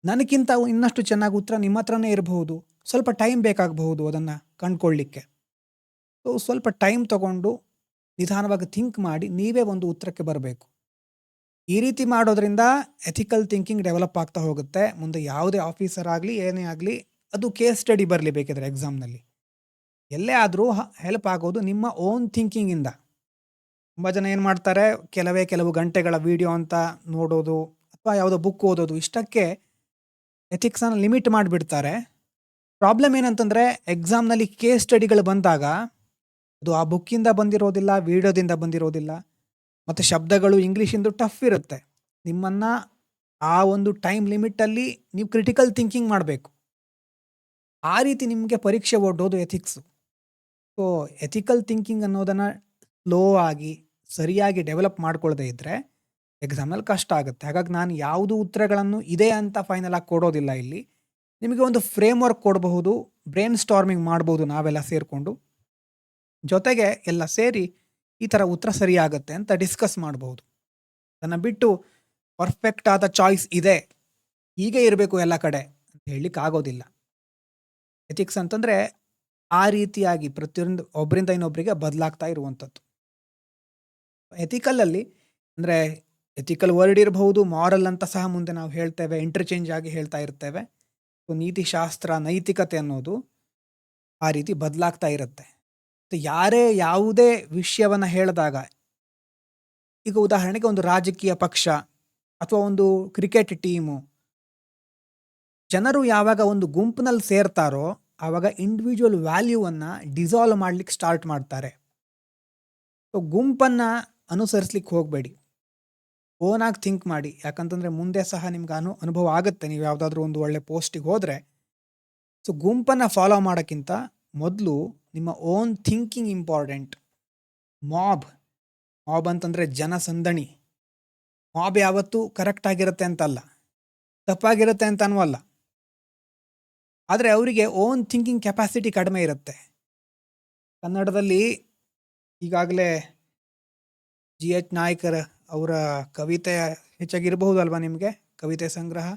ನನಗಿಂತ ಇನ್ನಷ್ಟು ಚೆನ್ನಾಗಿ ಉತ್ತರ ನಿಮ್ಮ ಹತ್ರನೇ ಇರಬಹುದು, ಸ್ವಲ್ಪ ಟೈಮ್ ಬೇಕಾಗಬಹುದು ಅದನ್ನು ಕಂಡುಕೊಳ್ಳಿಕ್ಕೆ. ಸೊ ಸ್ವಲ್ಪ ಟೈಮ್ ತಗೊಂಡು ನಿಧಾನವಾಗಿ ಥಿಂಕ್ ಮಾಡಿ ನೀವೇ ಒಂದು ಉತ್ತರಕ್ಕೆ ಬರಬೇಕು. ಈ ರೀತಿ ಮಾಡೋದ್ರಿಂದ ಎಥಿಕಲ್ ಥಿಂಕಿಂಗ್ ಡೆವಲಪ್ ಆಗ್ತಾ ಹೋಗುತ್ತೆ. ಮುಂದೆ ಯಾವುದೇ ಆಫೀಸರ್ ಆಗಲಿ ಏನೇ ಆಗಲಿ ಅದು ಕೇಸ್ ಸ್ಟಡಿ ಬರಲಿ ಬೇಕಿದ್ರೆ ಎಕ್ಸಾಮ್ನಲ್ಲಿ, ಎಲ್ಲೇ ಆದರೂ ಹೆಲ್ಪ್ ಆಗೋದು ನಿಮ್ಮ ಓನ್ ಥಿಂಕಿಂಗಿಂದ. ತುಂಬ ಜನ ಏನು ಮಾಡ್ತಾರೆ, ಕೆಲವು ಗಂಟೆಗಳ ವಿಡಿಯೋ ಅಂತ ನೋಡೋದು ಅಥವಾ ಯಾವುದೋ ಬುಕ್ ಓದೋದು, ಇಷ್ಟಕ್ಕೆ ಎಥಿಕ್ಸನ್ನು ಲಿಮಿಟ್ ಮಾಡಿಬಿಡ್ತಾರೆ. ಪ್ರಾಬ್ಲಮ್ ಏನಂತಂದರೆ ಎಕ್ಸಾಮ್ನಲ್ಲಿ ಕೇಸ್ ಸ್ಟಡಿಗಳು ಬಂದಾಗ ಅದು ಆ ಬುಕ್ಕಿಂದ ಬಂದಿರೋದಿಲ್ಲ, ವಿಡಿಯೋದಿಂದ ಬಂದಿರೋದಿಲ್ಲ, ಮತ್ತು ಶಬ್ದಗಳು ಇಂಗ್ಲೀಷಿಂದು ಟಫ್ ಇರುತ್ತೆ. ನಿಮ್ಮನ್ನು ಆ ಒಂದು ಟೈಮ್ ಲಿಮಿಟಲ್ಲಿ ನೀವು ಕ್ರಿಟಿಕಲ್ ಥಿಂಕಿಂಗ್ ಮಾಡಬೇಕು. ಆ ರೀತಿ ನಿಮಗೆ ಪರೀಕ್ಷೆ ಒಡ್ಡೋದು ಎಥಿಕ್ಸು. ಸೊ ಎಥಿಕಲ್ ಥಿಂಕಿಂಗ್ ಅನ್ನೋದನ್ನು ಸ್ಲೋ ಆಗಿ ಸರಿಯಾಗಿ ಡೆವಲಪ್ ಮಾಡ್ಕೊಳ್ಳದೆ ಇದ್ದರೆ ಎಕ್ಸಾಮಲ್ಲಿ ಕಷ್ಟ ಆಗುತ್ತೆ. ಹಾಗಾಗಿ ನಾನು ಯಾವುದು ಉತ್ತರಗಳನ್ನು ಇದೆ ಅಂತ ಫೈನಲ್ ಆಗಿ ಕೊಡೋದಿಲ್ಲ. ಇಲ್ಲಿ ನಿಮಗೆ ಒಂದು ಫ್ರೇಮ್ ವರ್ಕ್ ಕೊಡಬಹುದು, ಬ್ರೈನ್ ಸ್ಟಾರ್ಮಿಂಗ್ ಮಾಡ್ಬೋದು ನಾವೆಲ್ಲ ಸೇರಿಕೊಂಡು, ಜೊತೆಗೆ ಎಲ್ಲ ಸೇರಿ ಈ ಥರ ಉತ್ತರ ಸರಿಯಾಗತ್ತೆ ಅಂತ ಡಿಸ್ಕಸ್ ಮಾಡ್ಬೋದು. ಅದನ್ನು ಬಿಟ್ಟು ಪರ್ಫೆಕ್ಟ್ ಆದ ಚಾಯ್ಸ್ ಇದೆ, ಹೀಗೆ ಇರಬೇಕು ಎಲ್ಲ ಕಡೆ ಅಂತ ಹೇಳಲಿಕ್ಕೆ ಆಗೋದಿಲ್ಲ. ಎಥಿಕ್ಸ್ ಅಂತಂದರೆ ಆ ರೀತಿಯಾಗಿ ಪ್ರತಿಯೊಂದು ಒಬ್ಬರಿಂದ ಇನ್ನೊಬ್ಬರಿಗೆ ಬದಲಾಗ್ತಾ ಇರುವಂಥದ್ದು. ಎಥಿಕಲಲ್ಲಿ ಅಂದರೆ ಎಥಿಕಲ್ ವರ್ಡ್ ಇರಬಹುದು, ಮಾರಲ್ ಅಂತ ಸಹ ಮುಂದೆ ನಾವು ಹೇಳ್ತೇವೆ, ಇಂಟರ್ಚೇಂಜ್ ಆಗಿ ಹೇಳ್ತಾ ಇರ್ತೇವೆ. ಸೊ ನೀತಿಶಾಸ್ತ್ರ, ನೈತಿಕತೆ ಅನ್ನೋದು ಆ ರೀತಿ ಬದಲಾಗ್ತಾ ಇರುತ್ತೆ. ಯಾರೇ ಯಾವುದೇ ವಿಷಯವನ್ನು ಹೇಳಿದಾಗ, ಈಗ ಉದಾಹರಣೆಗೆ ಒಂದು ರಾಜಕೀಯ ಪಕ್ಷ ಅಥವಾ ಒಂದು ಕ್ರಿಕೆಟ್ ಟೀಮು, ಜನರು ಯಾವಾಗ ಒಂದು ಗುಂಪಿನಲ್ಲಿ ಸೇರ್ತಾರೋ ಆವಾಗ ಇಂಡಿವಿಜುವಲ್ ವ್ಯಾಲ್ಯೂವನ್ನು ಡಿಸಾಲ್ವ್ ಮಾಡ್ಲಿಕ್ಕೆ ಸ್ಟಾರ್ಟ್ ಮಾಡ್ತಾರೆ. ಸೊ ಗುಂಪನ್ನು ಅನುಸರಿಸ್ಲಿಕ್ಕೆ ಹೋಗಬೇಡಿ, ಓನಾಗಿ ಥಿಂಕ್ ಮಾಡಿ. ಯಾಕಂತಂದರೆ ಮುಂದೆ ಸಹ ನಿಮ್ಗೆ ಅನುಭವ ಆಗುತ್ತೆ. ನೀವು ಯಾವುದಾದ್ರೂ ಒಂದು ಒಳ್ಳೆ ಪೋಸ್ಟಿಗೆ ಹೋದರೆ, ಸೊ ಗುಂಪನ್ನು ಫಾಲೋ ಮಾಡೋಕ್ಕಿಂತ ಮೊದಲು ನಿಮ್ಮ ಓನ್ ಥಿಂಕಿಂಗ್ ಇಂಪಾರ್ಟೆಂಟ್. ಮಾಬ್ ಅಂತಂದರೆ ಜನಸಂದಣಿ. ಮಾಬ್ ಯಾವತ್ತೂ ಕರೆಕ್ಟ್ ಆಗಿರುತ್ತೆ ಅಂತಲ್ಲ, ತಪ್ಪಾಗಿರುತ್ತೆ ಅಂತನೂ ಅಲ್ಲ. ಆದರೆ ಅವರಿಗೆ ಓನ್ ಥಿಂಕಿಂಗ್ ಕೆಪಾಸಿಟಿ ಕಡಿಮೆ ಇರುತ್ತೆ. ಕನ್ನಡದಲ್ಲಿ ಈಗಾಗಲೇ GH ನಾಯ್ಕರ್ ಅವರ ಕವಿತೆ ಹೆಚ್ಚಾಗಿರಬಹುದು ಅಲ್ವಾ ನಿಮಗೆ? ಕವಿತೆ ಸಂಗ್ರಹ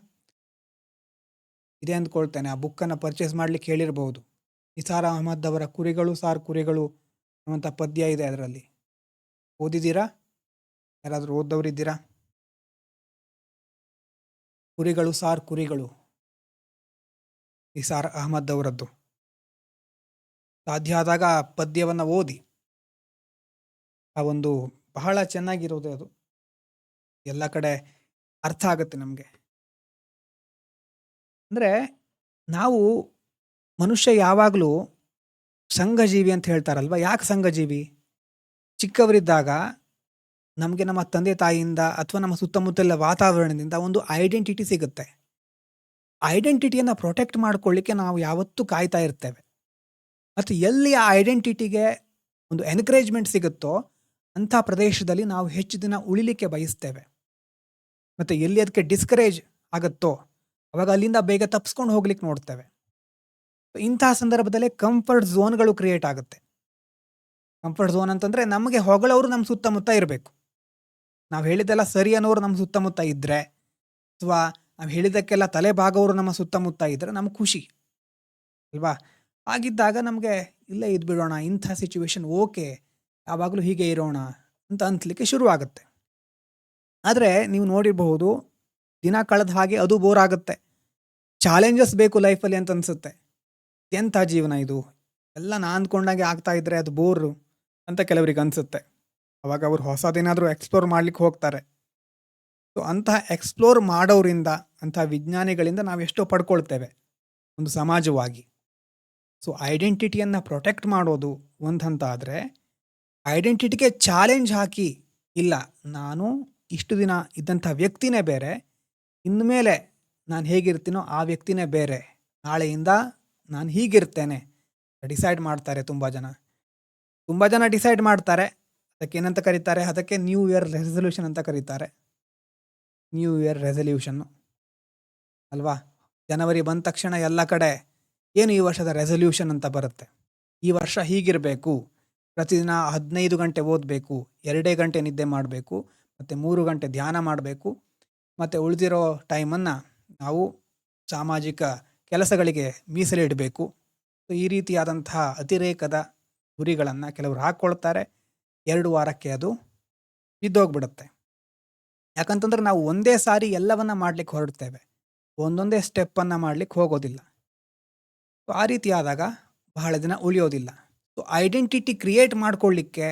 ಇದೆ ಅಂದ್ಕೊಳ್ತೇನೆ. ಆ ಬುಕ್ಕನ್ನು ಪರ್ಚೇಸ್ ಮಾಡಲಿಕ್ಕೆ ಹೇಳಿರಬಹುದು. ನಿಸಾರ್ ಅಹಮದ್ ಅವರ ಕುರಿಗಳು ಸಾರ್ ಕುರಿಗಳು ಅನ್ನುವಂಥ ಪದ್ಯ ಇದೆ ಅದರಲ್ಲಿ. ಓದಿದ್ದೀರಾ? ಯಾರಾದರೂ ಓದೋರಿದ್ದೀರಾ? ಕುರಿಗಳು ಸಾರ್ ಕುರಿಗಳು, ನಿಸಾರ್ ಅಹಮದ್ ಅವರದ್ದು. ಸಾಧ್ಯ ಆದಾಗ ಆ ಪದ್ಯವನ್ನು ಓದಿ. ಆ ಒಂದು ಬಹಳ ಚೆನ್ನಾಗಿರೋದು ಅದು, ಎಲ್ಲ ಕಡೆ ಅರ್ಥ ಆಗುತ್ತೆ ನಮಗೆ. ಅಂದರೆ ನಾವು ಮನುಷ್ಯ ಯಾವಾಗಲೂ ಸಂಘಜೀವಿ ಅಂತ ಹೇಳ್ತಾರಲ್ವ. ಯಾಕೆ ಸಂಘಜೀವಿ? ಚಿಕ್ಕವರಿದ್ದಾಗ ನಮಗೆ ನಮ್ಮ ತಂದೆ ತಾಯಿಯಿಂದ ಅಥವಾ ನಮ್ಮ ಸುತ್ತಮುತ್ತಲ ವಾತಾವರಣದಿಂದ ಒಂದು ಐಡೆಂಟಿಟಿ ಸಿಗುತ್ತೆ. ಐಡೆಂಟಿಟಿಯನ್ನು ಪ್ರೊಟೆಕ್ಟ್ ಮಾಡ್ಕೊಳ್ಳಿಕ್ಕೆ ನಾವು ಯಾವತ್ತೂ ಕಾಯ್ತಾ ಇರ್ತೇವೆ. ಮತ್ತು ಎಲ್ಲಿ ಆ ಐಡೆಂಟಿಟಿಗೆ ಒಂದು ಎನ್ಕರೇಜ್ಮೆಂಟ್ ಸಿಗುತ್ತೋ ಅಂಥ ಪ್ರದೇಶದಲ್ಲಿ ನಾವು ಹೆಚ್ಚು ದಿನ ಉಳಿಲಿಕ್ಕೆ ಬಯಸ್ತೇವೆ. ಮತ್ತು ಎಲ್ಲಿ ಅದಕ್ಕೆ ಡಿಸ್ಕರೇಜ್ ಆಗುತ್ತೋ ಅವಾಗ ಅಲ್ಲಿಂದ ಬೇಗ ತಪ್ಪಿಸ್ಕೊಂಡು ಹೋಗ್ಲಿಕ್ಕೆ ನೋಡ್ತೇವೆ. ಇಂತಹ ಸಂದರ್ಭದಲ್ಲೇ ಕಂಫರ್ಟ್ ಝೋನ್ಗಳು ಕ್ರಿಯೇಟ್ ಆಗುತ್ತೆ. ಕಂಫರ್ಟ್ ಝೋನ್ ಅಂತಂದರೆ ನಮಗೆ ಹೊಗಳವರು ನಮ್ಮ ಸುತ್ತಮುತ್ತ ಇರಬೇಕು. ನಾವು ಹೇಳಿದ್ದೆಲ್ಲ ಸರಿ ಅನ್ನೋರು ನಮ್ಮ ಸುತ್ತಮುತ್ತ ಇದ್ದರೆ, ಅಥವಾ ನಾವು ಹೇಳಿದ್ದಕ್ಕೆಲ್ಲ ತಲೆ ಬಾಗೋರು ನಮ್ಮ ಸುತ್ತಮುತ್ತ ಇದ್ದರೆ ನಮ್ಗೆ ಖುಷಿ ಅಲ್ವಾ? ಆಗಿದ್ದಾಗ ನಮಗೆ ಇಲ್ಲೇ ಇದ್ಬಿಡೋಣ, ಇಂಥ ಸಿಚುವೇಶನ್ ಓಕೆ, ಯಾವಾಗಲೂ ಹೀಗೆ ಇರೋಣ ಅಂತ ಅನ್ಸ್ಲಿಕ್ಕೆ ಶುರುವಾಗುತ್ತೆ. ಆದರೆ ನೀವು ನೋಡಿರಬಹುದು, ದಿನ ಕಳೆದ ಹಾಗೆ ಅದು ಬೋರ್ ಆಗುತ್ತೆ. ಚಾಲೆಂಜಸ್ ಬೇಕು ಲೈಫಲ್ಲಿ ಅಂತ ಅನಿಸುತ್ತೆ. ಎಂಥ ಜೀವನ ಇದು, ಎಲ್ಲ ನಾನು ಅಂದ್ಕೊಂಡಾಗೆ ಆಗ್ತಾ ಇದ್ದರೆ ಅದು ಬೋರು ಅಂತ ಕೆಲವರಿಗೆ ಅನಿಸುತ್ತೆ. ಅವಾಗ ಅವರು ಹೊಸದೇನಾದರೂ ಎಕ್ಸ್ಪ್ಲೋರ್ ಮಾಡ್ಲಿಕ್ಕೆ ಹೋಗ್ತಾರೆ. ಸೊ ಅಂತಹ ಎಕ್ಸ್ಪ್ಲೋರ್ ಮಾಡೋರಿಂದ, ಅಂತಹ ವಿಜ್ಞಾನಿಗಳಿಂದ ನಾವು ಎಷ್ಟೋ ಪಡ್ಕೊಳ್ತೇವೆ ಒಂದು ಸಮಾಜವಾಗಿ. ಸೊ ಐಡೆಂಟಿಟಿಯನ್ನು ಪ್ರೊಟೆಕ್ಟ್ ಮಾಡೋದು ಒಂದು ಹಂತ ಆದರೆ, ಐಡೆಂಟಿಟಿಗೆ ಚಾಲೆಂಜ್ ಹಾಕಿ, ಇಲ್ಲ ನಾನು ಇಷ್ಟು ದಿನ ಇದ್ದಂಥ ವ್ಯಕ್ತಿನೇ ಬೇರೆ, ಇನ್ಮೇಲೆ ನಾನು ಹೇಗಿರ್ತೀನೋ ಆ ವ್ಯಕ್ತಿನೇ ಬೇರೆ, ನಾಳೆಯಿಂದ ನಾನು ಹೀಗಿರ್ತೇನೆ ಡಿಸೈಡ್ ಮಾಡ್ತಾರೆ ತುಂಬ ಜನ ಡಿಸೈಡ್ ಮಾಡ್ತಾರೆ. ಅದಕ್ಕೆ ಏನಂತ ಕರೀತಾರೆ? ಅದಕ್ಕೆ ನ್ಯೂ ಇಯರ್ ರೆಸಲ್ಯೂಷನ್ ಅಂತ ಕರೀತಾರೆ. ನ್ಯೂ ಇಯರ್ ರೆಸಲ್ಯೂಷನ್ನು ಅಲ್ವಾ? ಜನವರಿ ಬಂದ ತಕ್ಷಣ ಎಲ್ಲ ಕಡೆ ಏನು ಈ ವರ್ಷದ ರೆಸಲ್ಯೂಷನ್ ಅಂತ ಬರುತ್ತೆ. ಈ ವರ್ಷ ಹೀಗಿರಬೇಕು, ಪ್ರತಿದಿನ 15 ಗಂಟೆ ಓದಬೇಕು, 2 ಗಂಟೆ ನಿದ್ದೆ ಮಾಡಬೇಕು, ಮತ್ತು 3 ಗಂಟೆ ಧ್ಯಾನ ಮಾಡಬೇಕು, ಮತ್ತು ಉಳಿದಿರೋ ಟೈಮನ್ನು ನಾವು ಸಾಮಾಜಿಕ ಕೆಲಸಗಳಿಗೆ ಮೀಸಲಿಡಬೇಕು. ಸೊ ಈ ರೀತಿಯಾದಂತಹ ಅತಿರೇಕದ ಗುರಿಗಳನ್ನು ಕೆಲವರು ಹಾಕ್ಕೊಳ್ತಾರೆ. 2 ವಾರಕ್ಕೆ ಅದು ಬಿದ್ದೋಗ್ಬಿಡುತ್ತೆ. ಯಾಕಂತಂದ್ರೆ ನಾವು ಒಂದೇ ಸಾರಿ ಎಲ್ಲವನ್ನ ಮಾಡ್ಲಿಕ್ಕೆ ಹೊರಡ್ತೇವೆ, ಒಂದೊಂದೇ ಸ್ಟೆಪ್ಪನ್ನು ಮಾಡ್ಲಿಕ್ಕೆ ಹೋಗೋದಿಲ್ಲ. ಸೊ ಆ ರೀತಿ ಆದಾಗ ಬಹಳ ದಿನ ಉಳಿಯೋದಿಲ್ಲ. ಸೊ ಐಡೆಂಟಿಟಿ ಕ್ರಿಯೇಟ್ ಮಾಡ್ಕೊಳ್ಳಿಕ್ಕೆ,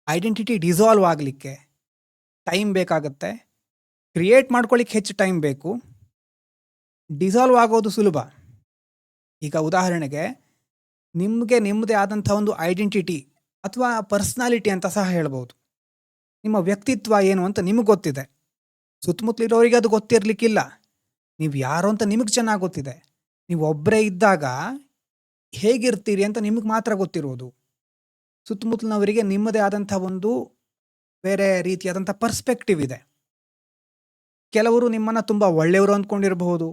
ಐಡೆಂಟಿಟಿ ಡಿಸಾಲ್ವ್ ಆಗಲಿಕ್ಕೆ ಟೈಮ್ ಬೇಕಾಗುತ್ತೆ. ಕ್ರಿಯೇಟ್ ಮಾಡ್ಕೊಳ್ಳಿಕ್ಕೆ ಹೆಚ್ಚು ಟೈಮ್ ಬೇಕು. ಡಿಸಾಲ್ವ್ ಆಗೋದು ಸುಲಭ. ಈಗ ಉದಾಹರಣೆಗೆ ನಿಮಗೆ ನಿಮ್ಮದೇ ಆದಂಥ ಒಂದು ಐಡೆಂಟಿಟಿ ಅಥವಾ ಪರ್ಸ್ನಾಲಿಟಿ ಅಂತ ಸಹ ಹೇಳ್ಬೋದು. ನಿಮ್ಮ ವ್ಯಕ್ತಿತ್ವ ಏನು ಅಂತ ನಿಮಗೆ ಗೊತ್ತಿದೆ, ಸುತ್ತಮುತ್ತಲಿರೋರಿಗೆ ಅದು ಗೊತ್ತಿರಲಿಕ್ಕಿಲ್ಲ. ನೀವು ಯಾರು ಅಂತ ನಿಮಗೆ ಚೆನ್ನಾಗಿ ಗೊತ್ತಿದೆ. ನೀವು ಒಬ್ಬರೇ ಇದ್ದಾಗ ಹೇಗಿರ್ತೀರಿ ಅಂತ ನಿಮಗೆ ಮಾತ್ರ ಗೊತ್ತಿರೋದು. ಸುತ್ತಮುತ್ತಲಿನವರಿಗೆ ನಿಮ್ಮದೇ ಆದಂಥ ಒಂದು ಬೇರೆ ರೀತಿಯಾದಂಥ ಪರ್ಸ್ಪೆಕ್ಟಿವ್ ಇದೆ. ಕೆಲವರು ನಿಮ್ಮನ್ನು ತುಂಬ ಒಳ್ಳೆಯವರು ಅಂದ್ಕೊಂಡಿರಬಹುದು,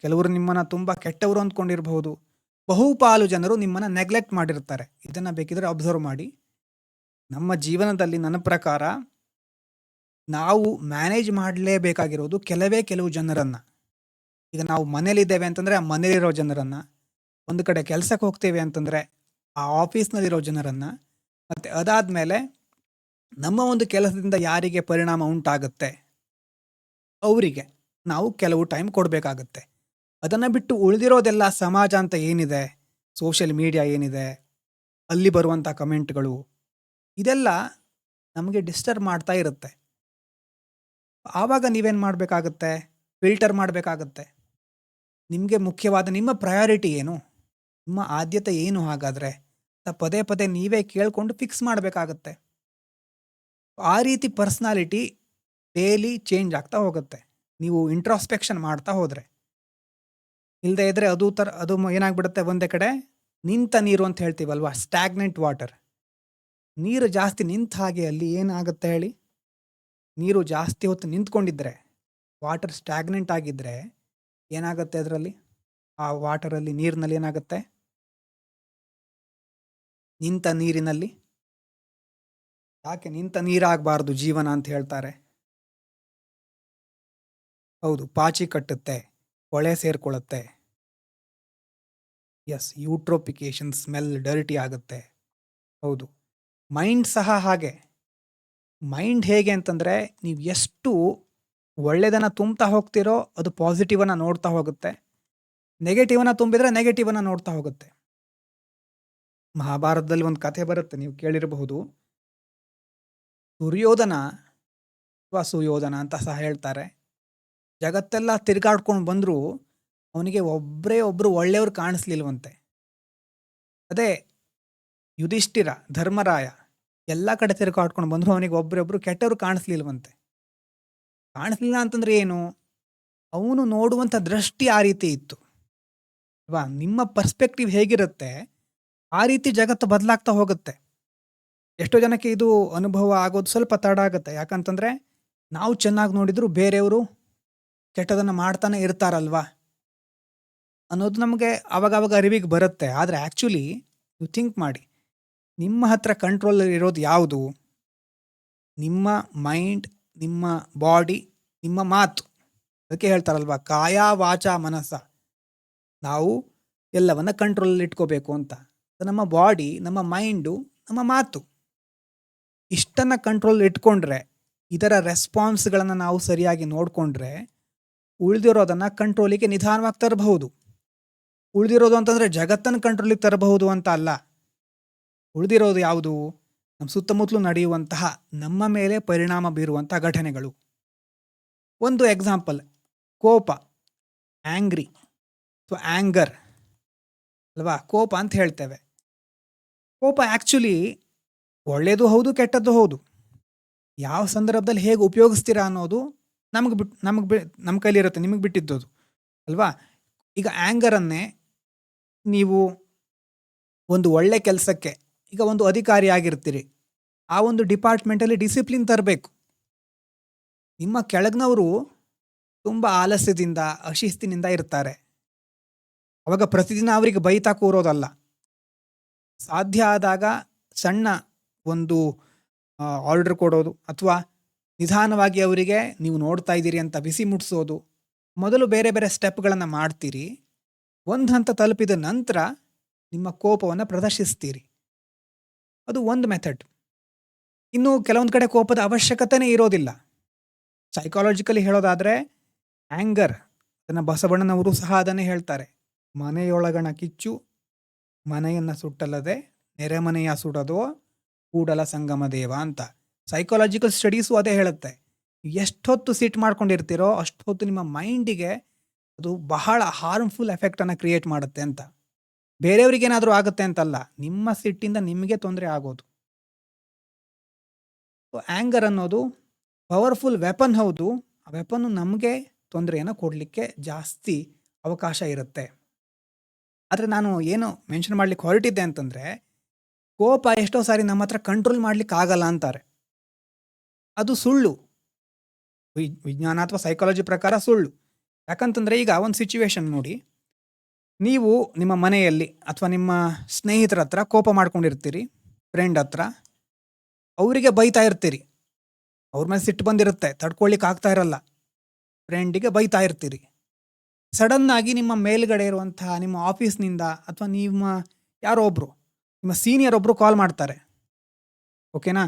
ಕೆಲವರು ನಿಮ್ಮನ್ನು ತುಂಬ ಕೆಟ್ಟವರು ಅಂದ್ಕೊಂಡಿರಬಹುದು. ಬಹುಪಾಲು ಜನರು ನಿಮ್ಮನ್ನು ನೆಗ್ಲೆಕ್ಟ್ ಮಾಡಿರ್ತಾರೆ. ಇದನ್ನು ಬೇಕಿದ್ರೆ ಅಬ್ಸರ್ವ್ ಮಾಡಿ. ನಮ್ಮ ಜೀವನದಲ್ಲಿ ನನ್ನ ಪ್ರಕಾರ ನಾವು ಮ್ಯಾನೇಜ್ ಮಾಡಲೇಬೇಕಾಗಿರೋದು ಕೆಲವು ಜನರನ್ನ. ಈಗ ನಾವು ಮನೇಲಿದ್ದೇವೆ ಅಂತಂದ್ರೆ ಆ ಮನೇಲಿರೋ ಜನರನ್ನ, ಒಂದು ಕಡೆ ಕೆಲ್ಸಕ್ಕೆ ಹೋಗ್ತೇವೆ ಅಂತಂದ್ರೆ ಆ ಆಫೀಸ್ನಲ್ಲಿರೋ ಜನರನ್ನ, ಮತ್ತೆ ಅದಾದ್ಮೇಲೆ ನಮ್ಮ ಒಂದು ಕೆಲಸದಿಂದ ಯಾರಿಗೆ ಪರಿಣಾಮ ಉಂಟಾಗುತ್ತೆ ಅವರಿಗೆ ನಾವು ಕೆಲವು ಟೈಮ್ ಕೊಡಬೇಕಾಗತ್ತೆ. ಅದನ್ನ ಬಿಟ್ಟು ಉಳಿದಿರೋದೆಲ್ಲ ಸಮಾಜ ಅಂತ ಏನಿದೆ, ಸೋಷಿಯಲ್ ಮೀಡಿಯಾ ಏನಿದೆ, ಅಲ್ಲಿ ಬರುವಂಥ ಕಮೆಂಟ್ಗಳು, ಇದೆಲ್ಲ ನಮಗೆ ಡಿಸ್ಟರ್ಬ್ ಮಾಡ್ತಾ ಇರುತ್ತೆ. ಆವಾಗ ನೀವೇನು ಮಾಡಬೇಕಾಗತ್ತೆ? ಫಿಲ್ಟರ್ ಮಾಡಬೇಕಾಗತ್ತೆ. ನಿಮಗೆ ಮುಖ್ಯವಾದ ನಿಮ್ಮ ಪ್ರಯಾರಿಟಿ ಏನು? ನಿಮ್ಮ ಆದ್ಯತೆ ಏನು ಹಾಗಾದರೆ? ಪದೇ ಪದೇ ನೀವೇ ಕೇಳಿಕೊಂಡು ಫಿಕ್ಸ್ ಮಾಡಬೇಕಾಗತ್ತೆ. ಆ ರೀತಿ ಪರ್ಸ್ನಾಲಿಟಿ ಡೈಲಿ ಚೇಂಜ್ ಆಗ್ತಾ ಹೋಗುತ್ತೆ ನೀವು ಇಂಟ್ರಾಸ್ಪೆಕ್ಷನ್ ಮಾಡ್ತಾ ಹೋದರೆ. ಇಲ್ಲದೆ ಇದ್ರೆ ಅದು ಏನಾಗ್ಬಿಡುತ್ತೆ, ಒಂದೇ ಕಡೆ ನಿಂತ ನೀರು ಅಂತ ಹೇಳ್ತೀವಲ್ವಾ, ಸ್ಟ್ಯಾಗ್ನೆಂಟ್ ವಾಟರ್. ನೀರು ಜಾಸ್ತಿ ನಿಂತ ಹಾಗೆ ಅಲ್ಲಿ ಏನಾಗುತ್ತೆ ಹೇಳಿ? ನೀರು ಜಾಸ್ತಿ ಹೊತ್ತು ನಿಂತ್ಕೊಂಡಿದ್ರೆ, ವಾಟರ್ ಸ್ಟ್ಯಾಗ್ನೆಂಟ್ ಆಗಿದ್ರೆ ಏನಾಗುತ್ತೆ ಅದರಲ್ಲಿ? ಆ ವಾಟರಲ್ಲಿ, ನೀರಿನಲ್ಲಿ ಏನಾಗುತ್ತೆ? ನಿಂತ ನೀರಿನಲ್ಲಿ ಯಾಕೆ ನಿಂತ ನೀರಾಗಬಾರ್ದು ಜೀವನ ಅಂತ ಹೇಳ್ತಾರೆ? ಹೌದು, ಪಾಚಿ ಕಟ್ಟುತ್ತೆ, ಕೊಳೆ ಸೇರ್ಕೊಳ್ಳುತ್ತೆ. ಎಸ್, ಯೂಟ್ರೋಪಿಕೇಶನ್, ಸ್ಮೆಲ್, ಡರ್ಟಿ ಆಗುತ್ತೆ. ಹೌದು, ಮೈಂಡ್ ಸಹ ಹಾಗೆ. ಮೈಂಡ್ ಹೇಗೆ ಅಂತಂದರೆ, ನೀವು ಎಷ್ಟು ಒಳ್ಳೆಯದನ್ನು ತುಂಬ್ತಾ ಹೋಗ್ತಿರೋ ಅದು ಪಾಸಿಟಿವನ್ನು ನೋಡ್ತಾ ಹೋಗುತ್ತೆ, ನೆಗೆಟಿವನ್ನು ತುಂಬಿದರೆ ನೆಗೆಟಿವನ್ನು ನೋಡ್ತಾ ಹೋಗುತ್ತೆ. ಮಹಾಭಾರತದಲ್ಲಿ ಒಂದು ಕಥೆ ಬರುತ್ತೆ, ನೀವು ಕೇಳಿರಬಹುದು. ದುರ್ಯೋಧನ ಅಥವಾ ಸುಯೋಧನ ಅಂತ ಸಹ ಹೇಳ್ತಾರೆ. ಜಗತ್ತೆಲ್ಲ ತಿರುಗಾಡ್ಕೊಂಡು ಬಂದರೂ ಅವನಿಗೆ ಒಬ್ಬರು ಒಳ್ಳೆಯವರು ಕಾಣಿಸ್ಲಿಲ್ವಂತೆ. ಅದೇ ಯುಧಿಷ್ಠಿರ, ಧರ್ಮರಾಯ ಎಲ್ಲ ಕಡೆ ತಿರುಗಾಡ್ಕೊಂಡು ಬಂದರೂ ಅವನಿಗೆ ಒಬ್ಬರೊಬ್ಬರು ಕೆಟ್ಟವರು ಕಾಣಿಸ್ಲಿಲ್ವಂತೆ. ಕಾಣಿಸ್ಲಿಲ್ಲ ಅಂತಂದ್ರೆ ಏನು? ಅವನು ನೋಡುವಂಥ ದೃಷ್ಟಿ ಆ ರೀತಿ ಇತ್ತು ಅಲ್ವಾ? ನಿಮ್ಮ ಪರ್ಸ್ಪೆಕ್ಟಿವ್ ಹೇಗಿರುತ್ತೆ ಆ ರೀತಿ ಜಗತ್ತು ಬದಲಾಗ್ತಾ ಹೋಗುತ್ತೆ. ಎಷ್ಟೋ ಜನಕ್ಕೆ ಇದು ಅನುಭವ ಆಗೋದು ಸ್ವಲ್ಪ ತಡ ಆಗುತ್ತೆ. ಯಾಕಂತಂದ್ರೆ ನಾವು ಚೆನ್ನಾಗಿ ನೋಡಿದ್ರು ಬೇರೆಯವರು ಕೆಟ್ಟದನ್ನು ಮಾಡ್ತಾನೆ ಇರ್ತಾರಲ್ವಾ ಅನ್ನೋದು ನಮಗೆ ಅವಾಗವಾಗ ಅರಿವಿಗೆ ಬರುತ್ತೆ. ಆದರೆ ಆ್ಯಕ್ಚುಲಿ ನೀವು ಥಿಂಕ್ ಮಾಡಿ, ನಿಮ್ಮ ಹತ್ರ ಕಂಟ್ರೋಲ್ ಇರೋದು ಯಾವುದು? ನಿಮ್ಮ ಮೈಂಡ್, ನಿಮ್ಮ ಬಾಡಿ, ನಿಮ್ಮ ಮಾತು. ಅದಕ್ಕೆ ಹೇಳ್ತಾರಲ್ವಾ, ಕಾಯ ವಾಚ ಮನಸ್ಸ. ನಾವು ಎಲ್ಲವನ್ನ ಕಂಟ್ರೋಲಲ್ಲಿ ಇಟ್ಕೋಬೇಕು ಅಂತ. ನಮ್ಮ ಬಾಡಿ, ನಮ್ಮ ಮೈಂಡು, ನಮ್ಮ ಮಾತು, ಇಷ್ಟನ್ನು ಕಂಟ್ರೋಲ್ ಇಟ್ಕೊಂಡ್ರೆ, ಇದರ ರೆಸ್ಪಾನ್ಸ್ಗಳನ್ನು ನಾವು ಸರಿಯಾಗಿ ನೋಡಿಕೊಂಡ್ರೆ ಉಳಿದಿರೋದನ್ನು ಕಂಟ್ರೋಲಿಗೆ ನಿಧಾನವಾಗಿ ತರಬಹುದು. ಉಳಿದಿರೋದು ಅಂತಂದರೆ ಜಗತ್ತನ್ನು ಕಂಟ್ರೋಲಿಗೆ ತರಬಹುದು ಅಂತ ಅಲ್ಲ. ಉಳಿದಿರೋದು ಯಾವುದು? ನಮ್ಮ ಸುತ್ತಮುತ್ತಲು ನಡೆಯುವಂತಹ, ನಮ್ಮ ಮೇಲೆ ಪರಿಣಾಮ ಬೀರುವಂತಹ ಘಟನೆಗಳು. ಒಂದು ಎಕ್ಸಾಂಪಲ್, ಕೋಪ, ಆ್ಯಂಗ್ರಿ ಅಥವಾ ಆ್ಯಂಗರ್ ಅಲ್ವಾ? ಕೋಪ ಅಂತ ಹೇಳ್ತೇವೆ. ಕೋಪ ಆ್ಯಕ್ಚುಲಿ ಒಳ್ಳೆಯದು ಹೌದು, ಕೆಟ್ಟದ್ದು ಹೌದು. ಯಾವ ಸಂದರ್ಭದಲ್ಲಿ ಹೇಗೆ ಉಪಯೋಗಿಸ್ತೀರಾ ಅನ್ನೋದು ನಮ್ಮ ಕೈಲಿರುತ್ತೆ, ನಿಮಗೆ ಬಿಟ್ಟಿದ್ದದು ಅಲ್ವಾ? ಈಗ ಆ್ಯಂಗರನ್ನೇ ನೀವು ಒಂದು ಒಳ್ಳೆ ಕೆಲಸಕ್ಕೆ, ಈಗ ಒಂದು ಅಧಿಕಾರಿ ಆಗಿರ್ತೀರಿ, ಆ ಒಂದು ಡಿಪಾರ್ಟ್ಮೆಂಟಲ್ಲಿ ಡಿಸಿಪ್ಲಿನ್ ತರಬೇಕು. ನಿಮ್ಮ ಕೆಳಗಿನವರು ತುಂಬ ಆಲಸ್ಯದಿಂದ, ಅಶಿಸ್ತಿನಿಂದ ಇರ್ತಾರೆ. ಅವಾಗ ಪ್ರತಿದಿನ ಅವರಿಗೆ ಬೈತಾ ಕೂರೋದಲ್ಲ. ಸಾಧ್ಯ ಆದಾಗ ಸಣ್ಣ ಒಂದು ಆರ್ಡರ್ ಕೊಡೋದು, ಅಥವಾ ನಿಧಾನವಾಗಿ ಅವರಿಗೆ ನೀವು ನೋಡ್ತಾ ಇದ್ದೀರಿ ಅಂತ ಬಿಸಿ ಮುಟ್ಟಿಸೋದು. ಮೊದಲು ಬೇರೆ ಬೇರೆ ಸ್ಟೆಪ್ಗಳನ್ನು ಮಾಡ್ತೀರಿ. ಒಂದು ಹಂತ ತಲುಪಿದ ನಂತರ ನಿಮ್ಮ ಕೋಪವನ್ನು ಪ್ರದರ್ಶಿಸ್ತೀರಿ. ಅದು ಒಂದು ಮೆಥಡ್. ಇನ್ನು ಕೆಲವೊಂದು ಕಡೆ ಕೋಪದ ಅವಶ್ಯಕತೆನೇ ಇರೋದಿಲ್ಲ. ಸೈಕಾಲಜಿಕಲಿ ಹೇಳೋದಾದರೆ ಆ್ಯಂಗರ್, ಅದನ್ನು ಬಸವಣ್ಣನವರು ಸಹ ಅದನ್ನೇ ಹೇಳ್ತಾರೆ. ಮನೆಯೊಳಗಣ ಕಿಚ್ಚು ಮನೆಯನ್ನು ಸುಟ್ಟಲ್ಲದೆ ನೆರೆಮನೆಯ ಸುಡದೋ ಕೂಡಲ ಸಂಗಮ ದೇವ ಅಂತ. ಸೈಕಾಲಜಿಕಲ್ ಸ್ಟಡೀಸು ಅದೇ ಹೇಳುತ್ತೆ. ಎಷ್ಟೊತ್ತು ಸಿಟ್ ಮಾಡ್ಕೊಂಡಿರ್ತೀರೋ ಅಷ್ಟೊತ್ತು ನಿಮ್ಮ ಮೈಂಡಿಗೆ ಅದು ಬಹಳ ಹಾರ್ಮ್ಫುಲ್ ಎಫೆಕ್ಟನ್ನು ಕ್ರಿಯೇಟ್ ಮಾಡುತ್ತೆ ಅಂತ. ಬೇರೆಯವ್ರಿಗೇನಾದರೂ ಆಗುತ್ತೆ ಅಂತಲ್ಲ, ನಿಮ್ಮ ಸಿಟ್ಟಿಂದ ನಿಮಗೆ ತೊಂದರೆ ಆಗೋದು. ಆ್ಯಂಗರ್ ಅನ್ನೋದು ಪವರ್ಫುಲ್ ವೆಪನ್ ಹೌದು. ಆ ವೆಪನ್ನು ನಮಗೆ ತೊಂದರೆಯನ್ನು ಕೊಡಲಿಕ್ಕೆ ಜಾಸ್ತಿ ಅವಕಾಶ ಇರುತ್ತೆ. ಆದರೆ ನಾನು ಏನು ಮೆನ್ಷನ್ ಮಾಡ್ಲಿಕ್ಕೆ ಹೊರಟಿದ್ದೆ ಅಂತಂದರೆ, ಕೋಪ ಎಷ್ಟೋ ಸಾರಿ ನಮ್ಮ ಹತ್ರ ಕಂಟ್ರೋಲ್ ಮಾಡ್ಲಿಕ್ಕೆ ಆಗಲ್ಲ ಅಂತಾರೆ. ಅದು ಸುಳ್ಳು. ವಿಜ್ಞಾನ ಅಥವಾ ಸೈಕಾಲಜಿ ಪ್ರಕಾರ ಸುಳ್ಳು. ಯಾಕಂತಂದರೆ ಈಗ ಒಂದು ಸಿಚುವೇಶನ್ ನೋಡಿ, ನೀವು ನಿಮ್ಮ ಮನೆಯಲ್ಲಿ ಅಥವಾ ನಿಮ್ಮ ಸ್ನೇಹಿತರ ಹತ್ರ ಕೋಪ ಮಾಡ್ಕೊಂಡಿರ್ತೀರಿ, ಫ್ರೆಂಡ್ ಹತ್ರ. ಅವರಿಗೆ ಬೈತಾ ಇರ್ತೀರಿ. ಅವ್ರ ಮೇಲೆ ಸಿಟ್ಟು ಬಂದಿರುತ್ತೆ, ತಡ್ಕೊಳ್ಳಿಕ್ಕೆ ಆಗ್ತಾ ಇರಲ್ಲ. ಫ್ರೆಂಡಿಗೆ ಬೈತಾ ಇರ್ತೀರಿ. ಸಡನ್ ಆಗಿ ನಿಮ್ಮ ಮೇಲ್ಗಡೆ ಇರುವಂತಹ ನಿಮ್ಮ ಆಫೀಸ್ನಿಂದ ಅಥವಾ ನಿಮ್ಮ ಯಾರೋ ಒಬ್ರು, ನಿಮ್ಮ ಸೀನಿಯರ್ ಒಬ್ರು ಕಾಲ್ ಮಾಡ್ತಾರೆ. ಓಕೆನಾ?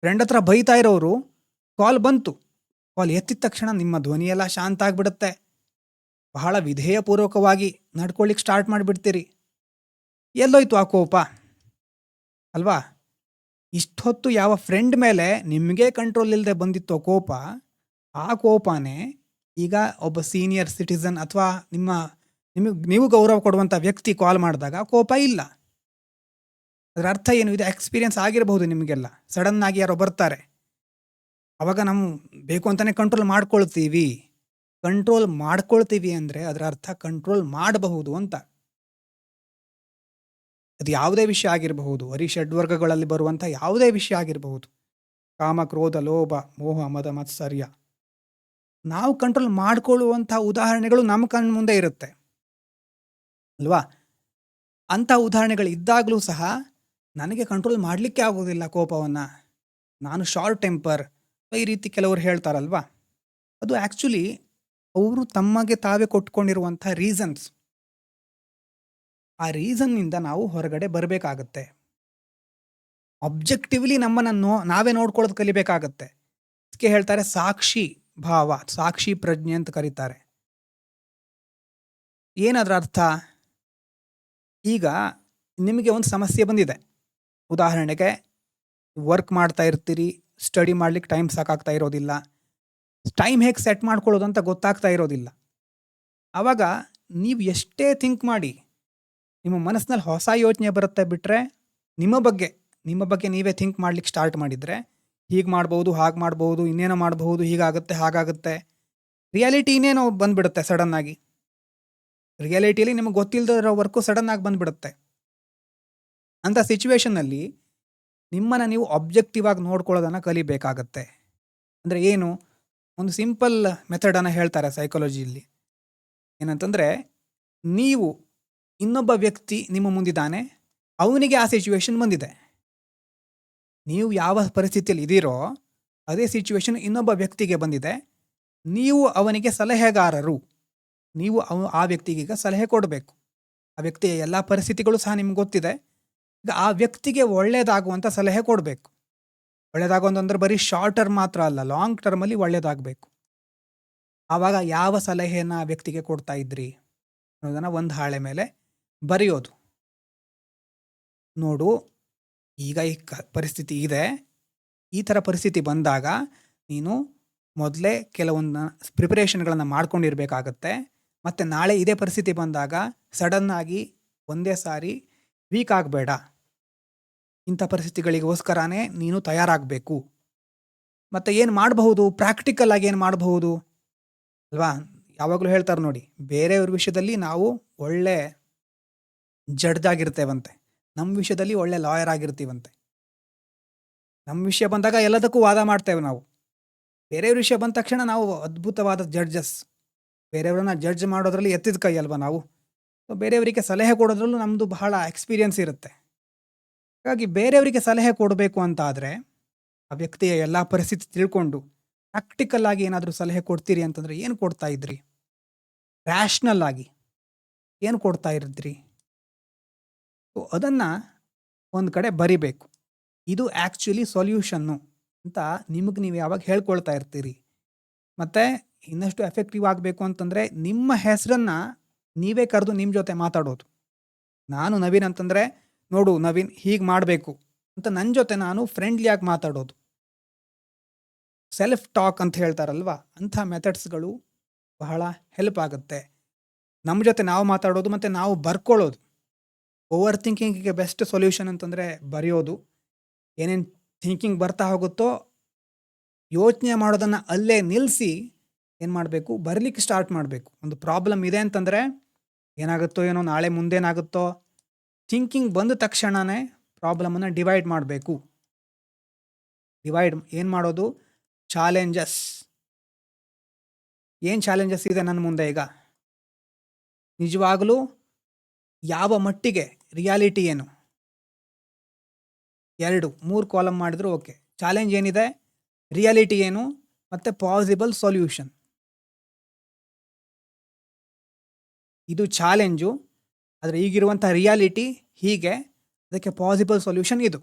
ಫ್ರೆಂಡ್ ಹತ್ರ ಬೈತಾ ಇರೋರು ಕಾಲ್ ಬಂತು. ಕಾಲ್ ಎತ್ತಿದ ತಕ್ಷಣ ನಿಮ್ಮ ಧ್ವನಿಯೆಲ್ಲ ಶಾಂತ ಆಗಿಬಿಡುತ್ತೆ. ಬಹಳ ವಿಧೇಯಪೂರ್ವಕವಾಗಿ ನಡ್ಕೊಳ್ಳಿಕ್ಕೆ ಸ್ಟಾರ್ಟ್ ಮಾಡಿಬಿಡ್ತೀರಿ. ಎಲ್ಲೋಯ್ತು ಆ ಕೋಪ ಅಲ್ವಾ? ಇಷ್ಟೊತ್ತು ಯಾವ ಫ್ರೆಂಡ್ ಮೇಲೆ ನಿಮಗೆ ಕಂಟ್ರೋಲ್ ಇಲ್ಲದೆ ಬಂದಿತ್ತೋ ಕೋಪ, ಆ ಕೋಪನೇ ಈಗ ಒಬ್ಬ ಸೀನಿಯರ್ ಸಿಟಿಸನ್ ಅಥವಾ ನೀವು ಗೌರವ ಕೊಡುವಂಥ ವ್ಯಕ್ತಿ ಕಾಲ್ ಮಾಡಿದಾಗ ಕೋಪ ಇಲ್ಲ. ಅದರ ಅರ್ಥ ಏನು? ಇದು ಎಕ್ಸ್ಪೀರಿಯನ್ಸ್ ಆಗಿರಬಹುದು ನಿಮಗೆಲ್ಲ. ಸಡನ್ ಆಗಿ ಯಾರೋ ಬರ್ತಾರೆ, ಅವಾಗ ನಾವು ಬೇಕು ಅಂತಾನೆ ಕಂಟ್ರೋಲ್ ಮಾಡ್ಕೊಳ್ತೀವಿ ಅಂದರೆ ಅದರ ಅರ್ಥ ಕಂಟ್ರೋಲ್ ಮಾಡಬಹುದು ಅಂತ. ಅದು ಯಾವುದೇ ವಿಷಯ ಆಗಿರಬಹುದು, ಷಡ್ವರ್ಗಗಳಲ್ಲಿ ಬರುವಂಥ ಯಾವುದೇ ವಿಷಯ ಆಗಿರಬಹುದು. ಕಾಮ, ಕ್ರೋಧ, ಲೋಭ, ಮೋಹ, ಮದ, ಮತ್ಸರ್ಯ. ನಾವು ಕಂಟ್ರೋಲ್ ಮಾಡಿಕೊಳ್ಳುವಂಥ ಉದಾಹರಣೆಗಳು ನಮ್ಮ ಕಣ್ಣು ಮುಂದೆ ಇರುತ್ತೆ ಅಲ್ವಾ? ಅಂಥ ಉದಾಹರಣೆಗಳು ಇದ್ದಾಗಲೂ ಸಹ ನನಗೆ ಕಂಟ್ರೋಲ್ ಮಾಡಲಿಕ್ಕೆ ಆಗೋದಿಲ್ಲ ಕೋಪವನ್ನು, ನಾನು ಶಾರ್ಟ್ ಟೆಂಪರ್, ಈ ರೀತಿ ಕೆಲವರು ಹೇಳ್ತಾರಲ್ವಾ. ಅದು ಆ್ಯಕ್ಚುಲಿ ಅವರು ತಮಗೆ ತಾವೇ ಕೊಟ್ಕೊಂಡಿರುವಂಥ ರೀಸನ್ಸ್. ಆ ರೀಸನ್ನಿಂದ ನಾವು ಹೊರಗಡೆ ಬರಬೇಕಾಗತ್ತೆ. ಆಬ್ಜೆಕ್ಟಿವ್ಲಿ ನಮ್ಮನ್ನು ನಾವೇ ನೋಡ್ಕೊಳ್ಳೋದು ಕಲಿಬೇಕಾಗತ್ತೆ. ಇದಕ್ಕೆ ಹೇಳ್ತಾರೆ ಸಾಕ್ಷಿ ಭಾವ, ಸಾಕ್ಷಿ ಪ್ರಜ್ಞೆ ಅಂತ ಕರೀತಾರೆ. ಏನದರ ಅರ್ಥ? ಈಗ ನಿಮಗೆ ಒಂದು ಸಮಸ್ಯೆ ಬಂದಿದೆ. ಉದಾಹರಣೆಗೆ ವರ್ಕ್ ಮಾಡ್ತಾ ಇರ್ತೀರಿ, ಸ್ಟಡಿ ಮಾಡ್ಲಿಕ್ಕೆ ಟೈಮ್ ಸಾಕಾಗ್ತಾ ಇರೋದಿಲ್ಲ, ಟೈಮ್ ಹೇಗೆ ಸೆಟ್ ಮಾಡ್ಕೊಳ್ಳೋದು ಅಂತ ಗೊತ್ತಾಗ್ತಾ ಇರೋದಿಲ್ಲ. ಆವಾಗ ನೀವು ಎಷ್ಟೇ ಥಿಂಕ್ ಮಾಡಿ, ನಿಮ್ಮ ಮನಸ್ಸಿನಲ್ಲಿ ಹೊಸ ಯೋಚನೆ ಬರುತ್ತೆ ಬಿಟ್ಟರೆ, ನಿಮ್ಮ ಬಗ್ಗೆ ನೀವೇ ಥಿಂಕ್ ಮಾಡ್ಲಿಕ್ಕೆ ಸ್ಟಾರ್ಟ್ ಮಾಡಿದರೆ, ಹೀಗೆ ಮಾಡ್ಬೋದು, ಹಾಗೆ ಮಾಡ್ಬೋದು, ಇನ್ನೇನೋ ಮಾಡಬಹುದು, ಹೀಗಾಗುತ್ತೆ, ಹಾಗಾಗುತ್ತೆ, ರಿಯಾಲಿಟಿ ಇನ್ನೇನೋ ಬಂದುಬಿಡುತ್ತೆ ಸಡನ್ನಾಗಿ. ರಿಯಾಲಿಟಿಯಲ್ಲಿ ನಿಮಗೆ ಗೊತ್ತಿಲ್ಲದಿರೋ ವರ್ಕು ಸಡನ್ನಾಗಿ ಬಂದುಬಿಡುತ್ತೆ. ಅಂಥ ಸಿಚುವೇಷನ್ನಲ್ಲಿ ನಿಮ್ಮನ್ನು ನೀವು ಆಬ್ಜೆಕ್ಟಿವ್ ಆಗಿ ನೋಡ್ಕೊಳ್ಳೋದನ್ನು ಕಲಿಬೇಕಾಗತ್ತೆ. ಅಂದರೆ ಏನು? ಒಂದು ಸಿಂಪಲ್ ಮೆಥಡನ್ನು ಹೇಳ್ತಾರೆ ಸೈಕಾಲಜಿಯಲ್ಲಿ. ಏನಂತಂದರೆ, ನೀವು ಇನ್ನೊಬ್ಬ ವ್ಯಕ್ತಿ ನಿಮ್ಮ ಮುಂದಿದ್ದಾನೆ, ಅವನಿಗೆ ಆ ಸಿಚುವೇಶನ್ ಬಂದಿದೆ. ನೀವು ಯಾವ ಪರಿಸ್ಥಿತಿಯಲ್ಲಿ ಇದ್ದೀರೋ ಅದೇ ಸಿಚುವೇಶನ್ ಇನ್ನೊಬ್ಬ ವ್ಯಕ್ತಿಗೆ ಬಂದಿದೆ. ನೀವು ಅವನಿಗೆ ಸಲಹೆಗಾರರು. ನೀವು ಆ ವ್ಯಕ್ತಿಗೆ ಈಗ ಸಲಹೆ ಕೊಡಬೇಕು. ಆ ವ್ಯಕ್ತಿಯ ಎಲ್ಲ ಪರಿಸ್ಥಿತಿಗಳು ಸಹ ನಿಮ್ಗೆ ಗೊತ್ತಿದೆ. ಈಗ ಆ ವ್ಯಕ್ತಿಗೆ ಒಳ್ಳೆಯದಾಗುವಂಥ ಸಲಹೆ ಕೊಡಬೇಕು. ಒಳ್ಳೆಯದಾಗುವಂತಂದ್ರೆ ಬರೀ ಶಾರ್ಟ್ ಟರ್ಮ್ ಮಾತ್ರ ಅಲ್ಲ, ಲಾಂಗ್ ಟರ್ಮಲ್ಲಿ ಒಳ್ಳೆಯದಾಗಬೇಕು. ಆವಾಗ ಯಾವ ಸಲಹೆಯನ್ನು ಆ ವ್ಯಕ್ತಿಗೆ ಕೊಡ್ತಾ ಇದ್ರಿ ಅನ್ನೋದನ್ನು ಒಂದು ಹಾಳೆ ಮೇಲೆ ಬರೆಯೋದು. ನೋಡು, ಈಗ ಈ ಪರಿಸ್ಥಿತಿ ಇದೆ, ಈ ಥರ ಪರಿಸ್ಥಿತಿ ಬಂದಾಗ ನೀನು ಮೊದಲೇ ಕೆಲವೊಂದು ಪ್ರಿಪರೇಷನ್ಗಳನ್ನು ಮಾಡ್ಕೊಂಡಿರಬೇಕಾಗತ್ತೆ. ಮತ್ತು ನಾಳೆ ಇದೇ ಪರಿಸ್ಥಿತಿ ಬಂದಾಗ ಸಡನ್ನಾಗಿ ಒಂದೇ ಸಾರಿ ವೀಕ್ ಆಗಬೇಡ. ಇಂಥ ಪರಿಸ್ಥಿತಿಗಳಿಗೋಸ್ಕರನೇ ನೀನು ತಯಾರಾಗಬೇಕು. ಮತ್ತು ಏನು ಮಾಡಬಹುದು, ಪ್ರಾಕ್ಟಿಕಲ್ ಆಗಿ ಏನು ಮಾಡಬಹುದು ಅಲ್ವಾ? ಯಾವಾಗಲೂ ಹೇಳ್ತಾರೆ ನೋಡಿ, ಬೇರೆಯವ್ರ ವಿಷಯದಲ್ಲಿ ನಾವು ಒಳ್ಳೆ ಜಡ್ಜ್ ಆಗಿರ್ತೇವಂತೆ, ನಮ್ಮ ವಿಷಯದಲ್ಲಿ ಒಳ್ಳೆ ಲಾಯರ್ ಆಗಿರ್ತೀವಂತೆ. ನಮ್ಮ ವಿಷಯ ಬಂದಾಗ ಎಲ್ಲದಕ್ಕೂ ವಾದ ಮಾಡ್ತೇವೆ ನಾವು. ಬೇರೆಯವ್ರ ವಿಷಯ ಬಂದ ತಕ್ಷಣ ನಾವು ಅದ್ಭುತವಾದ ಜಡ್ಜಸ್. ಬೇರೆಯವ್ರನ್ನ ಜಡ್ಜ್ ಮಾಡೋದ್ರಲ್ಲಿ ಎತ್ತಿದ ಕೈ ಅಲ್ವಾ ನಾವು. ಬೇರೆಯವರಿಗೆ ಸಲಹೆ ಕೊಡೋದ್ರಲ್ಲೂ ನಮ್ಮದು ಬಹಳ ಎಕ್ಸ್ಪೀರಿಯನ್ಸ್ ಇರುತ್ತೆ. ಹಾಗಾಗಿ ಬೇರೆಯವರಿಗೆ ಸಲಹೆ ಕೊಡಬೇಕು ಅಂತ ಆದರೆ ಆ ವ್ಯಕ್ತಿಯ ಎಲ್ಲ ಪರಿಸ್ಥಿತಿ ತಿಳ್ಕೊಂಡು ಪ್ರಾಕ್ಟಿಕಲ್ ಆಗಿ ಏನಾದರೂ ಸಲಹೆ ಕೊಡ್ತೀರಿ ಅಂತಂದರೆ ಏನು ಕೊಡ್ತಾ ಇದ್ರಿ? ರ್ಯಾಷ್ನಲ್ ಆಗಿ ಏನು ಕೊಡ್ತಾ ಇದ್ರಿ? ಅದನ್ನು ಒಂದು ಕಡೆ ಬರಿಬೇಕು. ಇದು ಆ್ಯಕ್ಚುಲಿ ಸೊಲ್ಯೂಷನ್ನು ಅಂತ ನಿಮಗೆ ನೀವು ಯಾವಾಗ ಹೇಳ್ಕೊಳ್ತಾ ಇರ್ತೀರಿ. ಮತ್ತು ಇನ್ನಷ್ಟು ಎಫೆಕ್ಟಿವ್ ಆಗಬೇಕು ಅಂತಂದರೆ ನಿಮ್ಮ ಹೆಸರನ್ನು ನೀವೇ ಕರೆದು ನಿಮ್ಮ ಜೊತೆ ಮಾತಾಡೋದು. ನಾನು ನವೀನ್ ಅಂತಂದರೆ, ನೋಡು ನವೀನ್ ಹೀಗೆ ಮಾಡಬೇಕು ಅಂತ ನನ್ನ ಜೊತೆ ನಾನು ಫ್ರೆಂಡ್ಲಿಯಾಗಿ ಮಾತಾಡೋದು. ಸೆಲ್ಫ್ ಟಾಕ್ ಅಂತ ಹೇಳ್ತಾರಲ್ವ, ಅಂಥ ಮೆಥಡ್ಸ್ಗಳು ಬಹಳ ಹೆಲ್ಪ್ ಆಗುತ್ತೆ. ನಮ್ಮ ಜೊತೆ ನಾವು ಮಾತಾಡೋದು ಮತ್ತು ನಾವು ಬರ್ಕೊಳ್ಳೋದು. ಓವರ್ ಥಿಂಕಿಂಗಿಗೆ ಬೆಸ್ಟ್ ಸೊಲ್ಯೂಷನ್ ಅಂತಂದರೆ ಬರೆಯೋದು. ಏನೇನು ಥಿಂಕಿಂಗ್ ಬರ್ತಾ ಹೋಗುತ್ತೋ ಯೋಚನೆ ಮಾಡೋದನ್ನು ಅಲ್ಲೇ ನಿಲ್ಲಿಸಿ ಏನು ಮಾಡಬೇಕು, ಬರಲಿಕ್ಕೆ ಸ್ಟಾರ್ಟ್ ಮಾಡಬೇಕು. ಒಂದು ಪ್ರಾಬ್ಲಮ್ ಇದೆ ಅಂತಂದರೆ ಏನಾಗುತ್ತೋ ಏನೋ, ನಾಳೆ ಮುಂದೇನಾಗುತ್ತೋ, ಥಿಂಕಿಂಗ್ ಬಂದ ತಕ್ಷಣವೇ ಪ್ರಾಬ್ಲಮನ್ನು ಡಿವೈಡ್ ಮಾಡಬೇಕು. ಏನು ಮಾಡೋದು? ಚಾಲೆಂಜಸ್. ಏನು ಚಾಲೆಂಜಸ್ ಇದೆ ನನ್ನ ಮುಂದೆ ಈಗ? ನಿಜವಾಗಲೂ ಯಾವ ಮಟ್ಟಿಗೆ ರಿಯಾಲಿಟಿ ಏನು? 3 ಕಾಲಮ್ ಮಾಡಿದ್ರು ಓಕೆ. ಚಾಲೆಂಜ್ ಏನಿದೆ? ರಿಯಾಲಿಟಿ ಏನು? ಮತ್ತೆ ಪಾಸಿಬಲ್ ಸೊಲ್ಯೂಷನ್. ಇದು ಚಾಲೆಂಜು. ಆದರೆ ಈಗಿರುವಂಥ ರಿಯಾಲಿಟಿ ಹೀಗೆ, ಅದಕ್ಕೆ ಪಾಸಿಬಲ್ ಸೊಲ್ಯೂಷನ್ ಇದು.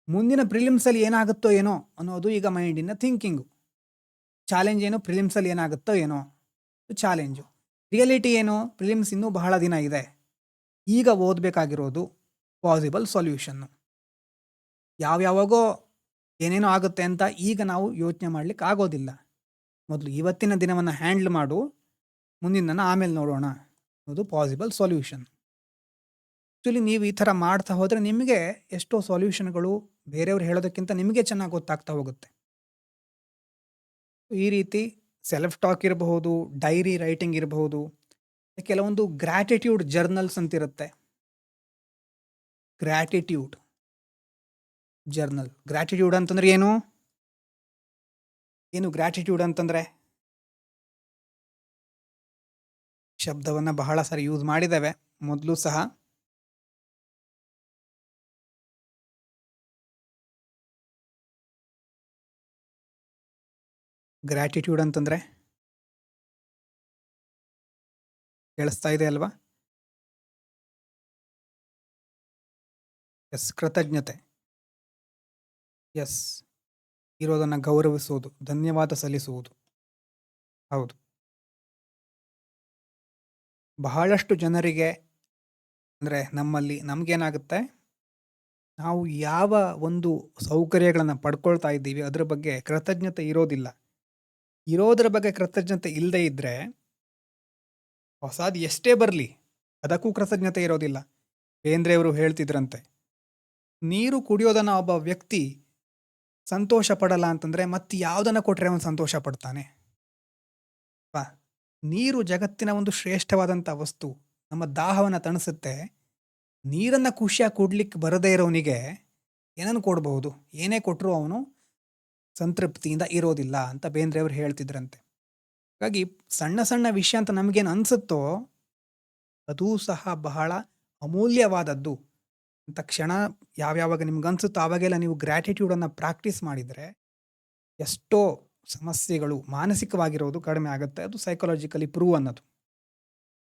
ಮುಂದಿನ ಪ್ರಿಲಿಮ್ಸಲ್ಲಿ ಏನಾಗುತ್ತೋ ಏನೋ ಅನ್ನೋದು ಈಗ ಮೈಂಡಿನ ಥಿಂಕಿಂಗು. ಚಾಲೆಂಜ್ ಏನು? ಪ್ರಿಲಿಮ್ಸಲ್ಲಿ ಏನಾಗುತ್ತೋ ಏನೋ ಚಾಲೆಂಜು. ರಿಯಾಲಿಟಿ ಏನು? ಪ್ರಿಲಿಮ್ಸ್ ಇನ್ನೂ ಬಹಳ ದಿನ ಇದೆ. ಈಗ ಓದಬೇಕಾಗಿರೋದು ಪಾಸಿಬಲ್ ಸೊಲ್ಯೂಷನ್ನು. ಯಾವ್ಯಾವಾಗೋ ಏನೇನೋ ಆಗುತ್ತೆ ಅಂತ ಈಗ ನಾವು ಯೋಚನೆ ಮಾಡ್ಲಿಕ್ಕೆ ಆಗೋದಿಲ್ಲ. ಮೊದಲು ಇವತ್ತಿನ ದಿನವನ್ನು ಹ್ಯಾಂಡ್ಲ್ ಮಾಡು, ಮುಂದಿನ ಆಮೇಲೆ ನೋಡೋಣ ಅನ್ನೋದು ಪಾಸಿಬಲ್ ಸೊಲ್ಯೂಷನ್. ಆ್ಯಕ್ಚುಲಿ ನೀವು ಈ ಥರ ಮಾಡ್ತಾ ಹೋದರೆ ನಿಮಗೆ ಎಷ್ಟೋ ಸೊಲ್ಯೂಷನ್ಗಳು ಬೇರೆಯವ್ರು ಹೇಳೋದಕ್ಕಿಂತ ನಿಮಗೆ ಚೆನ್ನಾಗಿ ಗೊತ್ತಾಗ್ತಾ ಹೋಗುತ್ತೆ. ಈ ರೀತಿ ಸೆಲ್ಫ್ ಟಾಕ್ ಇರಬಹುದು, ಡೈರಿ ರೈಟಿಂಗ್ ಇರಬಹುದು, ಕೆಲವೊಂದು ಗ್ರ್ಯಾಟಿಟ್ಯೂಡ್ ಜರ್ನಲ್ಸ್ ಅಂತಿರುತ್ತೆ. Gratitude journal. ಗ್ರ್ಯಾಟಿಟ್ಯೂಡ್ ಅಂತಂದ್ರೆ ಏನು? ಗ್ರ್ಯಾಟಿಟ್ಯೂಡ್ ಅಂತಂದ್ರೆ ಶಬ್ದವನ್ನು ಬಹಳ ಸಾರಿ ಯೂಸ್ ಮಾಡಿದ್ದೇವೆ ಮೊದಲು ಸಹ. ಗ್ರ್ಯಾಟಿಟ್ಯೂಡ್ ಅಂತಂದ್ರೆ ಕೇಳಿಸ್ತಾ ಇದೆ ಅಲ್ವಾ? ಎಸ್, ಕೃತಜ್ಞತೆ. ಎಸ್, ಇರೋದನ್ನು ಗೌರವಿಸುವುದು, ಧನ್ಯವಾದ ಸಲ್ಲಿಸುವುದು. ಹೌದು. ಬಹಳಷ್ಟು ಜನರಿಗೆ ಅಂದರೆ ನಮಗೇನಾಗುತ್ತೆ, ನಾವು ಯಾವ ಒಂದು ಸೌಕರ್ಯಗಳನ್ನು ಪಡ್ಕೊಳ್ತಾ ಇದ್ದೀವಿ ಅದರ ಬಗ್ಗೆ ಕೃತಜ್ಞತೆ ಇರೋದಿಲ್ಲ. ಇರೋದ್ರ ಬಗ್ಗೆ ಕೃತಜ್ಞತೆ ಇಲ್ಲದೆ ಇದ್ದರೆ ಹೊಸದು ಎಷ್ಟೇ ಬರಲಿ ಅದಕ್ಕೂ ಕೃತಜ್ಞತೆ ಇರೋದಿಲ್ಲ. ಬೇಂದ್ರೆಯವರು ಹೇಳ್ತಿದ್ರಂತೆ, ನೀರು ಕುಡಿಯೋದನ್ನು ಒಬ್ಬ ವ್ಯಕ್ತಿ ಸಂತೋಷ ಪಡಲ್ಲ ಅಂತಂದರೆ ಮತ್ತೆ ಯಾವುದನ್ನು ಕೊಟ್ಟರೆ ಅವನು ಸಂತೋಷ ಪಡ್ತಾನೆ? ನೀರು ಜಗತ್ತಿನ ಒಂದು ಶ್ರೇಷ್ಠವಾದಂಥ ವಸ್ತು. ನಮ್ಮ ದಾಹವನ್ನು ತಣಿಸುತ್ತೆ. ನೀರನ್ನು ಖುಷಿಯಾಗಿ ಕುಡ್ಲಿಕ್ಕೆ ಬರದೇ ಇರೋನಿಗೆ ಏನನ್ನು ಕೊಡಬಹುದು? ಏನೇ ಕೊಟ್ಟರು ಅವನು ಸಂತೃಪ್ತಿಯಿಂದ ಇರೋದಿಲ್ಲ ಅಂತ ಬೇಂದ್ರೆಯವರು ಹೇಳ್ತಿದ್ರಂತೆ. ಹಾಗಾಗಿ ಸಣ್ಣ ಸಣ್ಣ ವಿಷಯ ಅಂತ ನಮಗೇನು ಅನಿಸುತ್ತೋ ಅದೂ ಸಹ ಬಹಳ ಅಮೂಲ್ಯವಾದದ್ದು ಅಂತ ಕ್ಷಣ ಯಾವ್ಯಾವಾಗ ನಿಮ್ಗೆ ಅನಿಸುತ್ತೋ ಆವಾಗೆಲ್ಲ ನೀವು ಗ್ರ್ಯಾಟಿಟ್ಯೂಡನ್ನು ಪ್ರಾಕ್ಟೀಸ್ ಮಾಡಿದರೆ ಎಷ್ಟೋ ಸಮಸ್ಯೆಗಳು ಮಾನಸಿಕವಾಗಿರೋದು ಕಡಿಮೆ ಆಗುತ್ತೆ. ಅದು ಸೈಕಾಲಜಿಕಲಿ ಪ್ರೂವ್ ಅನ್ನೋದು.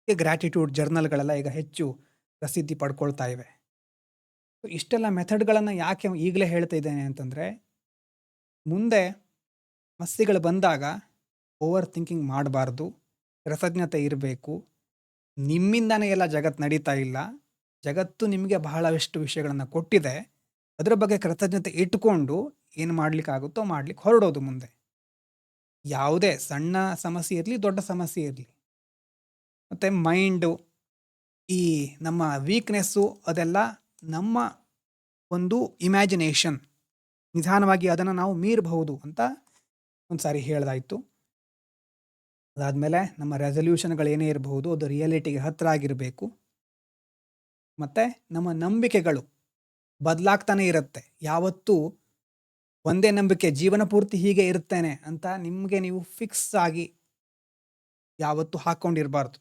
ಗ್ರ್ಯಾಟಿಟ್ಯೂಡ್ ಜರ್ನಲ್ಗಳೆಲ್ಲ ಈಗ ಹೆಚ್ಚು ಪ್ರಸಿದ್ಧಿ ಪಡ್ಕೊಳ್ತಾ ಇವೆ. ಇಷ್ಟೆಲ್ಲ ಮೆಥಡ್ಗಳನ್ನು ಯಾಕೆ ಈಗಲೇ ಹೇಳ್ತಾ ಇದ್ದೇನೆ ಅಂತಂದರೆ, ಮುಂದೆ ಸಮಸ್ಯೆಗಳು ಬಂದಾಗ ಓವರ್ ಥಿಂಕಿಂಗ್ ಮಾಡಬಾರ್ದು, ಕೃತಜ್ಞತೆ ಇರಬೇಕು. ನಿಮ್ಮಿಂದನೇ ಎಲ್ಲ ಜಗತ್ತು ನಡೀತಾ ಇಲ್ಲ. ಜಗತ್ತು ನಿಮಗೆ ಬಹಳಷ್ಟು ವಿಷಯಗಳನ್ನು ಕೊಟ್ಟಿದೆ. ಅದರ ಬಗ್ಗೆ ಕೃತಜ್ಞತೆ ಇಟ್ಕೊಂಡು ಏನು ಮಾಡಲಿಕ್ಕಾಗುತ್ತೋ ಮಾಡಲಿಕ್ಕೆ ಹೊರಡೋದು ಮುಂದೆ. ಯಾವುದೇ ಸಣ್ಣ ಸಮಸ್ಯೆ ಇರಲಿ, ದೊಡ್ಡ ಸಮಸ್ಯೆ ಇರಲಿ. ಮತ್ತು ಮೈಂಡು, ಈ ನಮ್ಮ ವೀಕ್ನೆಸ್ಸು ಅದೆಲ್ಲ ನಮ್ಮ ಒಂದು ಇಮ್ಯಾಜಿನೇಷನ್. ನಿಧಾನವಾಗಿ ಅದನ್ನು ನಾವು ಮೀರಬಹುದು ಅಂತ ಒಂದು ಸಾರಿ ಹೇಳ್ದಾಯಿತು. ಅದಾದಮೇಲೆ ನಮ್ಮ ರೆಸಲ್ಯೂಷನ್ಗಳೇನೇ ಇರಬಹುದು ಅದು ರಿಯಾಲಿಟಿಗೆ ಹತ್ತಿರ ಆಗಿರಬೇಕು. ಮತ್ತು ನಮ್ಮ ನಂಬಿಕೆಗಳು ಬದಲಾಗ್ತಾನೆ ಇರುತ್ತೆ. ಯಾವತ್ತೂ ಒಂದೇ ನಂಬಿಕೆ ಜೀವನ ಪೂರ್ತಿ ಹೀಗೆ ಇರ್ತೇನೆ ಅಂತ ನಿಮಗೆ ನೀವು ಫಿಕ್ಸ್ ಆಗಿ ಯಾವತ್ತೂ ಹಾಕ್ಕೊಂಡಿರಬಾರ್ದು.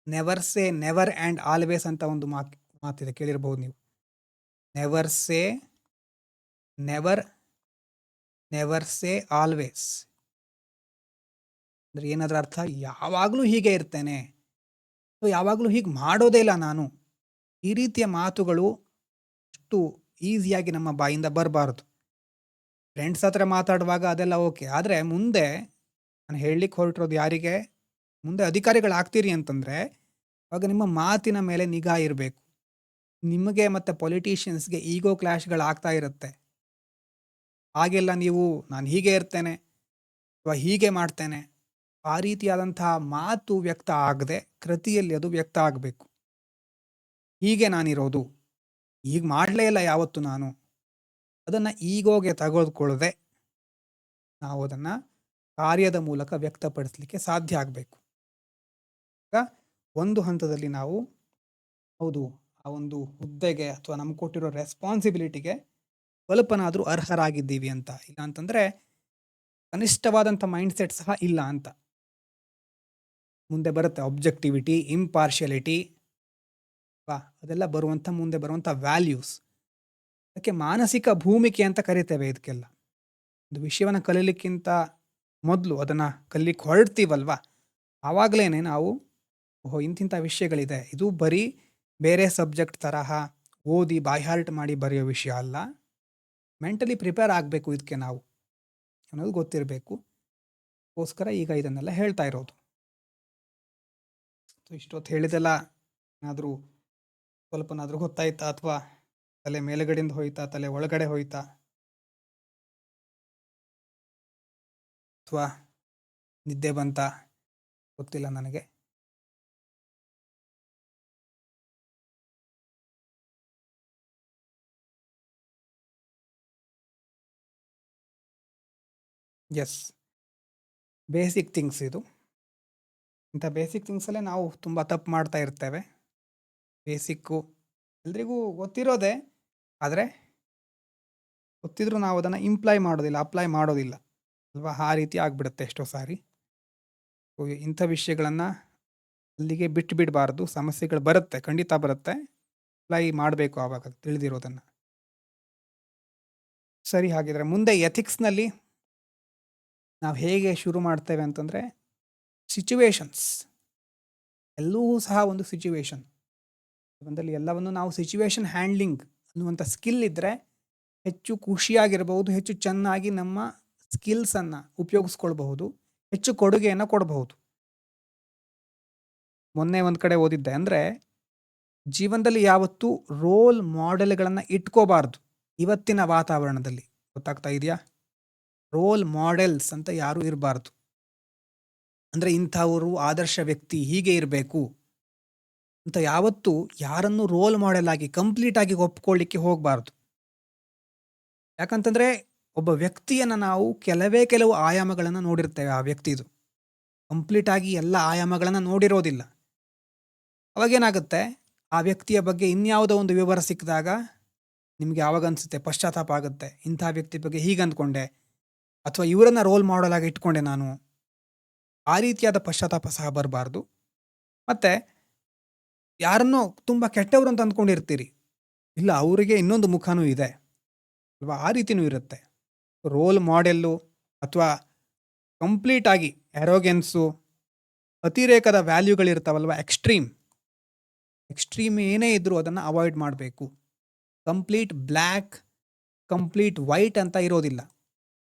Never say never and always ಅಂತ ಒಂದು ಮಾತಿದೆ, ಕೇಳಿರ್ಬೋದು ನೀವು. Never say never, never say always ಅಂದರೆ ಏನಾದ್ರ ಅರ್ಥ? ಯಾವಾಗಲೂ ಹೀಗೆ ಇರ್ತೇನೆ, ಯಾವಾಗಲೂ ಹೀಗೆ ಮಾಡೋದೇ ಇಲ್ಲ ನಾನು. ಈ ರೀತಿಯ ಮಾತುಗಳು ಅಷ್ಟು ಈಸಿಯಾಗಿ ನಮ್ಮ ಬಾಯಿಂದ ಬರಬಾರ್ದು. ಫ್ರೆಂಡ್ಸ್ ಹತ್ರ ಮಾತಾಡುವಾಗ ಅದೆಲ್ಲ ಓಕೆ. ಆದರೆ ಮುಂದೆ ನಾನು ಹೇಳಲಿಕ್ಕೆ ಹೊರಟಿರೋದು ಯಾರಿಗೆ? ಮುಂದೆ ಅಧಿಕಾರಿಗಳಾಗ್ತೀರಿ ಅಂತಂದರೆ ಆವಾಗ ನಿಮ್ಮ ಮಾತಿನ ಮೇಲೆ ನಿಗಾ ಇರಬೇಕು. ನಿಮಗೆ ಮತ್ತು ಪೊಲಿಟಿಷಿಯನ್ಸ್ಗೆ ಈಗೋ ಕ್ಲಾಶ್ಗಳಾಗ್ತಾ ಇರುತ್ತೆ. ಹಾಗೆಲ್ಲ ನೀವು ನಾನು ಹೀಗೆ ಇರ್ತೇನೆ ಅಥವಾ ಹೀಗೆ ಮಾಡ್ತೇನೆ ಆ ರೀತಿಯಾದಂತಹ ಮಾತು ವ್ಯಕ್ತ ಆಗದೆ ಕೃತಿಯಲ್ಲಿ ಅದು ವ್ಯಕ್ತ ಆಗಬೇಕು. ಹೀಗೆ ನಾನಿರೋದು, ಈಗ ಮಾಡಲೇ ಇಲ್ಲ ಯಾವತ್ತು ನಾನು, ಅದನ್ನು ಈಗೋಗೆ ತೆಗೆದುಕೊಳ್ಳದೆ ನಾವು ಅದನ್ನು ಕಾರ್ಯದ ಮೂಲಕ ವ್ಯಕ್ತಪಡಿಸಲಿಕ್ಕೆ ಸಾಧ್ಯ ಆಗಬೇಕು. ಈಗ ಒಂದು ಹಂತದಲ್ಲಿ ನಾವು ಹೌದು ಆ ಒಂದು ಹುದ್ದೆಗೆ ಅಥವಾ ನಮ್ಗೆ ಕೊಟ್ಟಿರೋ ರೆಸ್ಪಾನ್ಸಿಬಿಲಿಟಿಗೆ ಸ್ವಲ್ಪನಾದರೂ ಅರ್ಹರಾಗಿದ್ದೀವಿ ಅಂತ. ಇಲ್ಲ ಅಂತಂದರೆ ಕನಿಷ್ಠವಾದಂಥ ಮೈಂಡ್ಸೆಟ್ ಸಹ ಇಲ್ಲ ಅಂತ ಮುಂದೆ ಬರುತ್ತೆ. ಆಬ್ಜೆಕ್ಟಿವಿಟಿ, ಇಂಪಾರ್ಷಿಯಲಿಟಿ ಅದೆಲ್ಲ ಮುಂದೆ ಬರುವಂಥ ವ್ಯಾಲ್ಯೂಸ್. ಅದಕ್ಕೆ ಮಾನಸಿಕ ಭೂಮಿಕೆ ಅಂತ ಕರಿತೇವೆ ಇದಕ್ಕೆಲ್ಲ. ಒಂದು ವಿಷಯವನ್ನು ಕಲೀಲಿಕ್ಕಿಂತ ಮೊದಲು ಅದನ್ನು ಕಲೀಲಿಕ್ಕೆ ಹೊರಡ್ತೀವಲ್ವ, ಆವಾಗಲೇ ನಾವು ಓಹೋ ಇಂತಿಂಥ ವಿಷಯಗಳಿದೆ, ಇದು ಬರೀ ಬೇರೆ ಸಬ್ಜೆಕ್ಟ್ ತರಹ ಓದಿ ಬಾಯ್ಹಾರ್ಟ್ ಮಾಡಿ ಬರೆಯೋ ವಿಷಯ ಅಲ್ಲ, ಮೆಂಟಲಿ ಪ್ರಿಪೇರ್ ಆಗಬೇಕು ಇದಕ್ಕೆ ನಾವು ಅನ್ನೋದು ಗೊತ್ತಿರಬೇಕು. ಅದಕ್ಕೋಸ್ಕರ ಈಗ ಇದನ್ನೆಲ್ಲ ಹೇಳ್ತಾ ಇರೋದು. ಇಷ್ಟೊತ್ತು ಹೇಳಿದೆಲ್ಲ ಏನಾದರೂ ಸ್ವಲ್ಪನಾದರೂ ಗೊತ್ತಾಯ್ತಾ, ಅಥವಾ ತಲೆ ಮೇಲುಗಡೆಯಿಂದ ಹೋಯ್ತಾ, ತಲೆ ಒಳಗಡೆ ಹೋಯ್ತಾ, ಅಥವಾ ನಿದ್ದೆ ಬಂತ ಗೊತ್ತಿಲ್ಲ ನನಗೆ. ಎಸ್, ಬೇಸಿಕ್ ಥಿಂಗ್ಸ್ ಇದು. ಇಂಥ ಬೇಸಿಕ್ ಥಿಂಗ್ಸಲ್ಲೇ ನಾವು ತುಂಬ ತಪ್ಪು ಮಾಡ್ತಾ ಇರ್ತೇವೆ. ಬೇಸಿಕ್ಕು ಎಲ್ರಿಗೂ ಗೊತ್ತಿರೋದೇ, ಆದರೆ ಗೊತ್ತಿದ್ರೂ ನಾವು ಅದನ್ನು ಅಪ್ಲೈ ಮಾಡೋದಿಲ್ಲ ಅಲ್ವಾ, ಆ ರೀತಿ ಆಗಿಬಿಡುತ್ತೆ ಎಷ್ಟೋ ಸಾರಿ. ಇಂಥ ವಿಷಯಗಳನ್ನು ಅಲ್ಲಿಗೆ ಬಿಟ್ಟು ಬಿಡಬಾರ್ದು. ಸಮಸ್ಯೆಗಳು ಬರುತ್ತೆ, ಖಂಡಿತ ಬರುತ್ತೆ, ಅಪ್ಲೈ ಮಾಡಬೇಕು ಆವಾಗ ತಿಳಿದಿರೋದನ್ನು. ಸರಿ, ಹಾಗಿದ್ರೆ ಮುಂದೆ ಎಥಿಕ್ಸ್ನಲ್ಲಿ ನಾವು ಹೇಗೆ ಶುರು ಮಾಡ್ತೇವೆ ಅಂತಂದರೆ, ಸಿಚುವೇಶನ್ಸ್ ಎಲ್ಲವೂ ಸಹ ಒಂದು ಸಿಚುವೇಶನ್. ಜೀವನದಲ್ಲಿ ಎಲ್ಲವನ್ನು ನಾವು ಸಿಚುವೇಶನ್ ಹ್ಯಾಂಡ್ಲಿಂಗ್ ಅನ್ನುವಂಥ ಸ್ಕಿಲ್ ಇದ್ದರೆ ಹೆಚ್ಚು ಖುಷಿಯಾಗಿರಬಹುದು, ಹೆಚ್ಚು ಚೆನ್ನಾಗಿ ನಮ್ಮ ಸ್ಕಿಲ್ಸನ್ನು ಉಪಯೋಗಿಸ್ಕೊಳ್ಬಹುದು, ಹೆಚ್ಚು ಕೊಡುಗೆಯನ್ನು ಕೊಡಬಹುದು. ಮೊನ್ನೆ ಒಂದು ಕಡೆ ಓದಿದ್ದೆ, ಅಂದರೆ ಜೀವನದಲ್ಲಿ ಯಾವತ್ತೂ ರೋಲ್ ಮಾಡೆಲ್ಗಳನ್ನು ಇಟ್ಕೋಬಾರ್ದು. ಇವತ್ತಿನ ವಾತಾವರಣದಲ್ಲಿ ಗೊತ್ತಾಗ್ತಾ ಇದೆಯಾ, ರೋಲ್ ಮಾಡೆಲ್ಸ್ ಅಂತ ಯಾರೂ ಇರಬಾರ್ದು. ಅಂದರೆ ಇಂಥವರು ಆದರ್ಶ ವ್ಯಕ್ತಿ, ಹೀಗೆ ಇರಬೇಕು ಅಂತ ಯಾವತ್ತೂ ಯಾರನ್ನು ರೋಲ್ ಮಾಡೆಲ್ ಆಗಿ ಕಂಪ್ಲೀಟಾಗಿ ಒಪ್ಕೊಳ್ಳಿಕ್ಕೆ ಹೋಗಬಾರ್ದು. ಯಾಕಂತಂದರೆ ಒಬ್ಬ ವ್ಯಕ್ತಿಯನ್ನು ನಾವು ಕೆಲವು ಆಯಾಮಗಳನ್ನು ನೋಡಿರ್ತೇವೆ. ಆ ವ್ಯಕ್ತಿದು ಕಂಪ್ಲೀಟಾಗಿ ಎಲ್ಲ ಆಯಾಮಗಳನ್ನು ನೋಡಿರೋದಿಲ್ಲ. ಅವಾಗೇನಾಗುತ್ತೆ, ಆ ವ್ಯಕ್ತಿಯ ಬಗ್ಗೆ ಇನ್ಯಾವುದೋ ಒಂದು ವಿವರ ಸಿಕ್ಕಿದಾಗ ನಿಮಗೆ ಆವಾಗ ಅನಿಸುತ್ತೆ, ಪಶ್ಚಾತ್ತಾಪ ಆಗುತ್ತೆ, ಇಂಥ ವ್ಯಕ್ತಿ ಬಗ್ಗೆ ಹೀಗೆ ಅಂದ್ಕೊಂಡೆ, ಅಥವಾ ಇವರನ್ನು ರೋಲ್ ಮಾಡೆಲ್ ಆಗಿ ಇಟ್ಕೊಂಡೆ ನಾನು. ಆ ರೀತಿಯಾದ ಪಶ್ಚಾತ್ತಾಪ ಸಹ ಬರಬಾರ್ದು. ಮತ್ತು ಯಾರನ್ನೋ ತುಂಬ ಕೆಟ್ಟವರು ಅಂತ ಅಂದ್ಕೊಂಡಿರ್ತೀರಿ, ಇಲ್ಲ ಅವರಿಗೆ ಇನ್ನೊಂದು ಮುಖನೂ ಇದೆ ಅಲ್ವಾ, ಆ ರೀತಿಯೂ ಇರುತ್ತೆ. ರೋಲ್ ಮಾಡೆಲ್ಲು ಅಥವಾ ಕಂಪ್ಲೀಟಾಗಿ ಎರೋಗೆನ್ಸು, ಅತಿರೇಕದ ವ್ಯಾಲ್ಯೂಗಳಿರ್ತಾವಲ್ವ, ಎಕ್ಸ್ಟ್ರೀಮ್ ಏನೇ ಇದ್ದರೂ ಅದನ್ನು ಅವಾಯ್ಡ್ ಮಾಡಬೇಕು. ಕಂಪ್ಲೀಟ್ ಬ್ಲ್ಯಾಕ್, ಕಂಪ್ಲೀಟ್ ವೈಟ್ ಅಂತ ಇರೋದಿಲ್ಲ.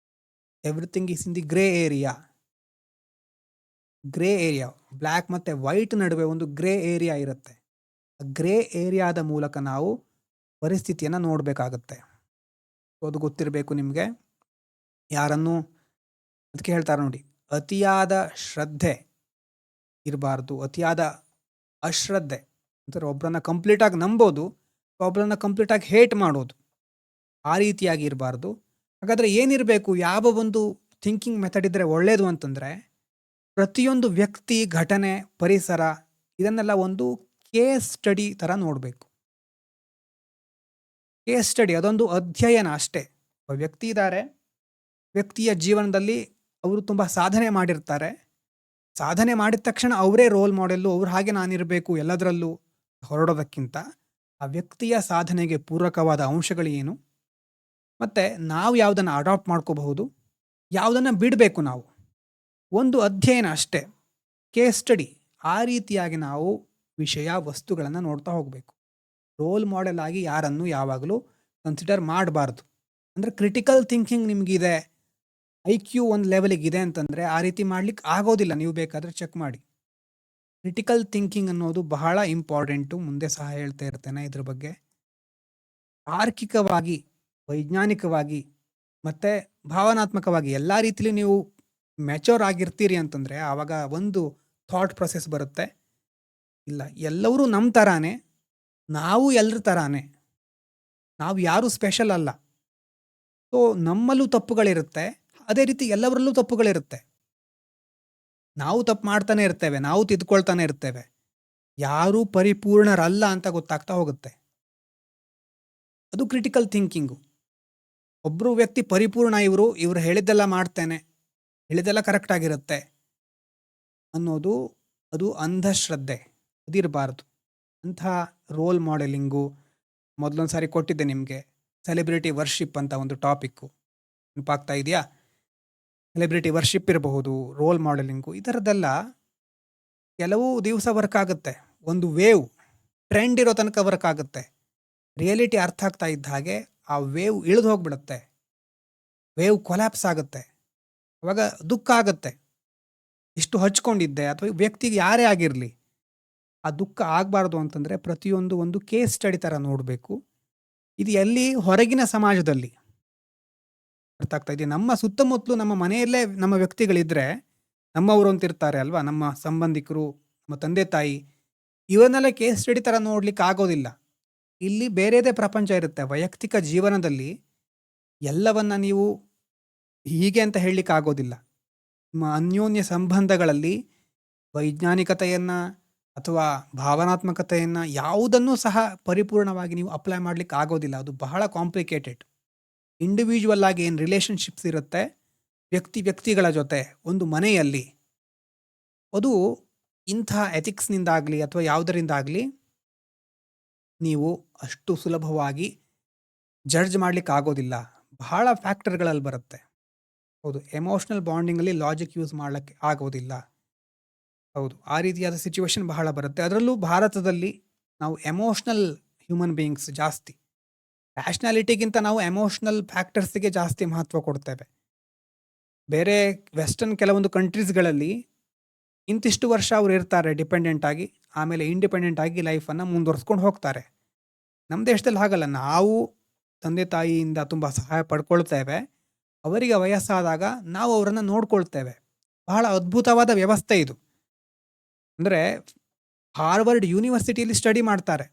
Everything is in the grey area. Black ಮತ್ತು ವೈಟ್ ನಡುವೆ ಒಂದು ಗ್ರೇ ಏರಿಯಾ ಇರುತ್ತೆ. ಆ ಗ್ರೇ ಏರಿಯಾದ ಮೂಲಕ ನಾವು ಪರಿಸ್ಥಿತಿಯನ್ನು ನೋಡಬೇಕಾಗತ್ತೆ. ಅದು ಗೊತ್ತಿರಬೇಕು ನಿಮಗೆ. ಯಾರನ್ನು ಅದಕ್ಕೆ ಹೇಳ್ತಾರೆ ನೋಡಿ, ಅತಿಯಾದ ಶ್ರದ್ಧೆ ಇರಬಾರ್ದು, ಅತಿಯಾದ ಅಶ್ರದ್ಧೆ ಅಂದರೆ ಒಬ್ಬರನ್ನ ಕಂಪ್ಲೀಟಾಗಿ ನಂಬೋದು, ಒಬ್ಬರನ್ನ ಕಂಪ್ಲೀಟಾಗಿ ಹೇಟ್ ಮಾಡೋದು, ಆ ರೀತಿಯಾಗಿ ಇರಬಾರ್ದು. ಹಾಗಾದರೆ ಏನಿರಬೇಕು, ಯಾವ ಒಂದು ಥಿಂಕಿಂಗ್ ಮೆಥಡ್ ಇದ್ದರೆ ಒಳ್ಳೆಯದು ಅಂತಂದರೆ, ಪ್ರತಿಯೊಂದು ವ್ಯಕ್ತಿ, ಘಟನೆ, ಪರಿಸರ ಇದನ್ನೆಲ್ಲ ಒಂದು ಕೇಸ್ ಸ್ಟಡಿ ಥರ ನೋಡಬೇಕು. ಕೇಸ್ ಸ್ಟಡಿ ಅದೊಂದು ಅಧ್ಯಯನ ಅಷ್ಟೇ. ಒಬ್ಬ ವ್ಯಕ್ತಿ ಇದ್ದಾರೆ, ವ್ಯಕ್ತಿಯ ಜೀವನದಲ್ಲಿ ಅವರು ತುಂಬ ಸಾಧನೆ ಮಾಡಿರ್ತಾರೆ. ಸಾಧನೆ ಮಾಡಿದ ತಕ್ಷಣ ಅವರೇ ರೋಲ್ ಮಾಡೆಲ್ಲು, ಅವ್ರು ಹಾಗೆ ನಾನಿರಬೇಕು ಎಲ್ಲದರಲ್ಲೂ ಹೊರಡೋದಕ್ಕಿಂತ ಆ ವ್ಯಕ್ತಿಯ ಸಾಧನೆಗೆ ಪೂರಕವಾದ ಅಂಶಗಳು ಏನು, ಮತ್ತು ನಾವು ಯಾವುದನ್ನು ಅಡಾಪ್ಟ್ ಮಾಡ್ಕೋಬಹುದು, ಯಾವುದನ್ನು ಬಿಡಬೇಕು, ನಾವು ಒಂದು ಅಧ್ಯಯನ ಅಷ್ಟೇ, ಕೇಸ್ ಸ್ಟಡಿ. ಆ ರೀತಿಯಾಗಿ ನಾವು ವಿಷಯ ವಸ್ತುಗಳನ್ನು ನೋಡ್ತಾ ಹೋಗಬೇಕು. ರೋಲ್ ಮಾಡೆಲ್ ಆಗಿ ಯಾರನ್ನು ಯಾವಾಗಲೂ ಕನ್ಸಿಡರ್ ಮಾಡಬಾರ್ದು. ಅಂದರೆ ಕ್ರಿಟಿಕಲ್ ಥಿಂಕಿಂಗ್ ನಿಮಗಿದೆ, IQ ಒಂದು ಲೆವೆಲಿಗಿದೆ ಅಂತಂದರೆ ಆ ರೀತಿ ಮಾಡ್ಲಿಕ್ಕೆ ಆಗೋದಿಲ್ಲ. ನೀವು ಬೇಕಾದರೆ ಚೆಕ್ ಮಾಡಿ. ಕ್ರಿಟಿಕಲ್ ಥಿಂಕಿಂಗ್ ಅನ್ನೋದು ಬಹಳ ಇಂಪಾರ್ಟೆಂಟು. ಮುಂದೆ ಸಹ ಹೇಳ್ತಾ ಇರ್ತೇನೆ ಇದ್ರ ಬಗ್ಗೆ. ತಾರ್ಕಿಕವಾಗಿ, ವೈಜ್ಞಾನಿಕವಾಗಿ ಮತ್ತು ಭಾವನಾತ್ಮಕವಾಗಿ ಎಲ್ಲ ರೀತಿಲಿ ನೀವು ಮ್ಯಾಚೋರ್ ಆಗಿರ್ತೀರಿ ಅಂತಂದರೆ ಆವಾಗ ಒಂದು ಥಾಟ್ ಪ್ರೊಸೆಸ್ ಬರುತ್ತೆ, ಇಲ್ಲ ಎಲ್ಲರೂ ನಮ್ಮ ಥರಾನೇ, ನಾವು ಎಲ್ಲರ ಥರಾನೇ, ನಾವು ಯಾರೂ ಸ್ಪೆಷಲ್ ಅಲ್ಲ. ಸೊ ನಮ್ಮಲ್ಲೂ ತಪ್ಪುಗಳಿರುತ್ತೆ, ಅದೇ ರೀತಿ ಎಲ್ಲವರಲ್ಲೂ ತಪ್ಪುಗಳಿರುತ್ತೆ. ನಾವು ತಪ್ಪು ಮಾಡ್ತಾನೆ ಇರ್ತೇವೆ, ನಾವು ತಿದ್ಕೊಳ್ತಾನೆ ಇರ್ತೇವೆ. ಯಾರೂ ಪರಿಪೂರ್ಣರಲ್ಲ ಅಂತ ಗೊತ್ತಾಗ್ತಾ ಹೋಗುತ್ತೆ. ಅದು ಕ್ರಿಟಿಕಲ್ ಥಿಂಕಿಂಗು. ಒಬ್ಬರು ವ್ಯಕ್ತಿ ಪರಿಪೂರ್ಣ, ಇವರು ಹೇಳಿದ್ದೆಲ್ಲ ಮಾಡ್ತೇನೆ, ಹೇಳಿದ್ದೆಲ್ಲ ಕರೆಕ್ಟಾಗಿರುತ್ತೆ ಅನ್ನೋದು ಅದು ಅಂಧಶ್ರದ್ಧೆ. ಅದಿರಬಾರ್ದು. ಅಂಥ ರೋಲ್ ಮಾಡೆಲಿಂಗು ಮೊದಲೊಂದು ಸಾರಿ ಕೊಟ್ಟಿದ್ದೆ ನಿಮಗೆ. ಸೆಲೆಬ್ರಿಟಿ ವರ್ಷಿಪ್ ಅಂತ ಒಂದು ಟಾಪಿಕ್ಕು ನೆನಪಾಗ್ತಾ ಇದೆಯಾ? ಸೆಲೆಬ್ರಿಟಿ ವರ್ಷಿಪ್ ಇರಬಹುದು, ರೋಲ್ ಮಾಡೆಲಿಂಗು ಈ ಥರದ್ದೆಲ್ಲ ಕೆಲವು ದಿವಸ ವರ್ಕ್ ಆಗುತ್ತೆ. ಒಂದು ವೇವ್ ಟ್ರೆಂಡ್ ಇರೋ ತನಕ ವರ್ಕ್ ಆಗುತ್ತೆ. ರಿಯಾಲಿಟಿ ಅರ್ಥ ಆಗ್ತಾ ಇದ್ದ ಹಾಗೆ ಆ ವೇವ್ ಇಳಿದು ಹೋಗ್ಬಿಡುತ್ತೆ. ವೇವ್ ಕೊಲ್ಯಾಪ್ಸ್ ಆಗುತ್ತೆ. ಅವಾಗ ದುಃಖ ಆಗುತ್ತೆ. ಇಷ್ಟು ಹಚ್ಕೊಂಡಿದ್ದೆ ಅಥವಾ ವ್ಯಕ್ತಿಗೆ ಯಾರೇ ಆಗಿರಲಿ, ಆ ದುಃಖ ಆಗಬಾರ್ದು ಅಂತಂದರೆ ಪ್ರತಿಯೊಂದು ಒಂದು ಕೇಸ್ ಸ್ಟಡಿ ಥರ ನೋಡಬೇಕು. ಇದು ಎಲ್ಲಿ ಹೊರಗಿನ ಸಮಾಜದಲ್ಲಿ ಅರ್ಥ ಆಗ್ತಾ ಇದೆಯಾ? ನಮ್ಮ ಸುತ್ತಮುತ್ತಲು ನಮ್ಮ ಮನೆಯಲ್ಲೇ ನಮ್ಮ ವ್ಯಕ್ತಿಗಳಿದ್ರೆ ನಮ್ಮವರು ಅಂತಿರ್ತಾರೆ ಅಲ್ವಾ, ನಮ್ಮ ಸಂಬಂಧಿಕರು, ನಮ್ಮ ತಂದೆ ತಾಯಿ, ಇವನ್ನೆಲ್ಲ ಕೇಸ್ ಸ್ಟಡಿ ಥರ ನೋಡ್ಲಿಕ್ಕೆ ಆಗೋದಿಲ್ಲ. ಇಲ್ಲಿ ಬೇರೆದೇ ಪ್ರಪಂಚ ಇರುತ್ತೆ. ವೈಯಕ್ತಿಕ ಜೀವನದಲ್ಲಿ ಎಲ್ಲವನ್ನ ನೀವು ಹೀಗೆ ಅಂತ ಹೇಳಲಿಕ್ಕೆ ಆಗೋದಿಲ್ಲ. ನಿಮ್ಮ ಅನ್ಯೋನ್ಯ ಸಂಬಂಧಗಳಲ್ಲಿ ವೈಜ್ಞಾನಿಕತೆಯನ್ನು ಅಥವಾ ಭಾವನಾತ್ಮಕತೆಯನ್ನು ಯಾವುದನ್ನೂ ಸಹ ಪರಿಪೂರ್ಣವಾಗಿ ನೀವು ಅಪ್ಲೈ ಮಾಡಲಿಕ್ಕೆ ಆಗೋದಿಲ್ಲ. ಅದು ಬಹಳ ಕಾಂಪ್ಲಿಕೇಟೆಡ್. ಇಂಡಿವಿಜುವಲ್ ಆಗಿ ಏನು ರಿಲೇಷನ್ಶಿಪ್ಸ್ ಇರುತ್ತೆ ವ್ಯಕ್ತಿಗಳ ಜೊತೆ ಒಂದು ಮನೆಯಲ್ಲಿ, ಅದು ಇಂಥ ಎಥಿಕ್ಸ್ನಿಂದಾಗಲಿ ಅಥವಾ ಯಾವುದರಿಂದಾಗಲಿ ನೀವು ಅಷ್ಟು ಸುಲಭವಾಗಿ ಜಡ್ಜ್ ಮಾಡಲಿಕ್ಕೆ ಆಗೋದಿಲ್ಲ. ಬಹಳ ಫ್ಯಾಕ್ಟರ್ಗಳಲ್ಲಿ ಬರುತ್ತೆ. ಹೌದು, ಎಮೋಷ್ನಲ್ ಬಾಂಡಿಂಗಲ್ಲಿ ಲಾಜಿಕ್ ಯೂಸ್ ಮಾಡಲಿಕ್ಕೆ ಆಗೋದಿಲ್ಲ. ಹೌದು, ಆ ರೀತಿಯಾದ ಸಿಚುವೇಶನ್ ಬಹಳ ಬರುತ್ತೆ. ಅದರಲ್ಲೂ ಭಾರತದಲ್ಲಿ ನಾವು ಎಮೋಷ್ನಲ್ ಹ್ಯೂಮನ್ ಬೀಯಿಂಗ್ಸ್ ಜಾಸ್ತಿ. ರ್ಯಾಷನಾಲಿಟಿಗಿಂತ ನಾವು ಎಮೋಷ್ನಲ್ ಫ್ಯಾಕ್ಟರ್ಸಿಗೆ ಜಾಸ್ತಿ ಮಹತ್ವ ಕೊಡ್ತೇವೆ. ಬೇರೆ ವೆಸ್ಟರ್ನ್ ಕೆಲವೊಂದು ಕಂಟ್ರೀಸ್ಗಳಲ್ಲಿ ಇಂತಿಷ್ಟು ವರ್ಷ ಅವ್ರು ಇರ್ತಾರೆ ಡಿಪೆಂಡೆಂಟ್ ಆಗಿ, ಆಮೇಲೆ ಇಂಡಿಪೆಂಡೆಂಟ್ ಆಗಿ ಲೈಫನ್ನು ಮುಂದುವರ್ಸ್ಕೊಂಡು ಹೋಗ್ತಾರೆ. ನಮ್ಮ ದೇಶದಲ್ಲಿ ಹಾಗಲ್ಲ. ನಾವು ತಂದೆ ತಾಯಿಯಿಂದ ತುಂಬ ಸಹಾಯ ಪಡ್ಕೊಳ್ತೇವೆ. ಅವರಿಗೆ ವಯಸ್ಸಾದಾಗ ನಾವು ಅವರನ್ನು ನೋಡ್ಕೊಳ್ತೇವೆ. ಬಹಳ ಅದ್ಭುತವಾದ ವ್ಯವಸ್ಥೆ ಇದು. ಅಂದರೆ ಹಾರ್ವರ್ಡ್ ಯೂನಿವರ್ಸಿಟಿಯಲ್ಲಿ ಸ್ಟಡಿ ಮಾಡ್ತಾರೆ.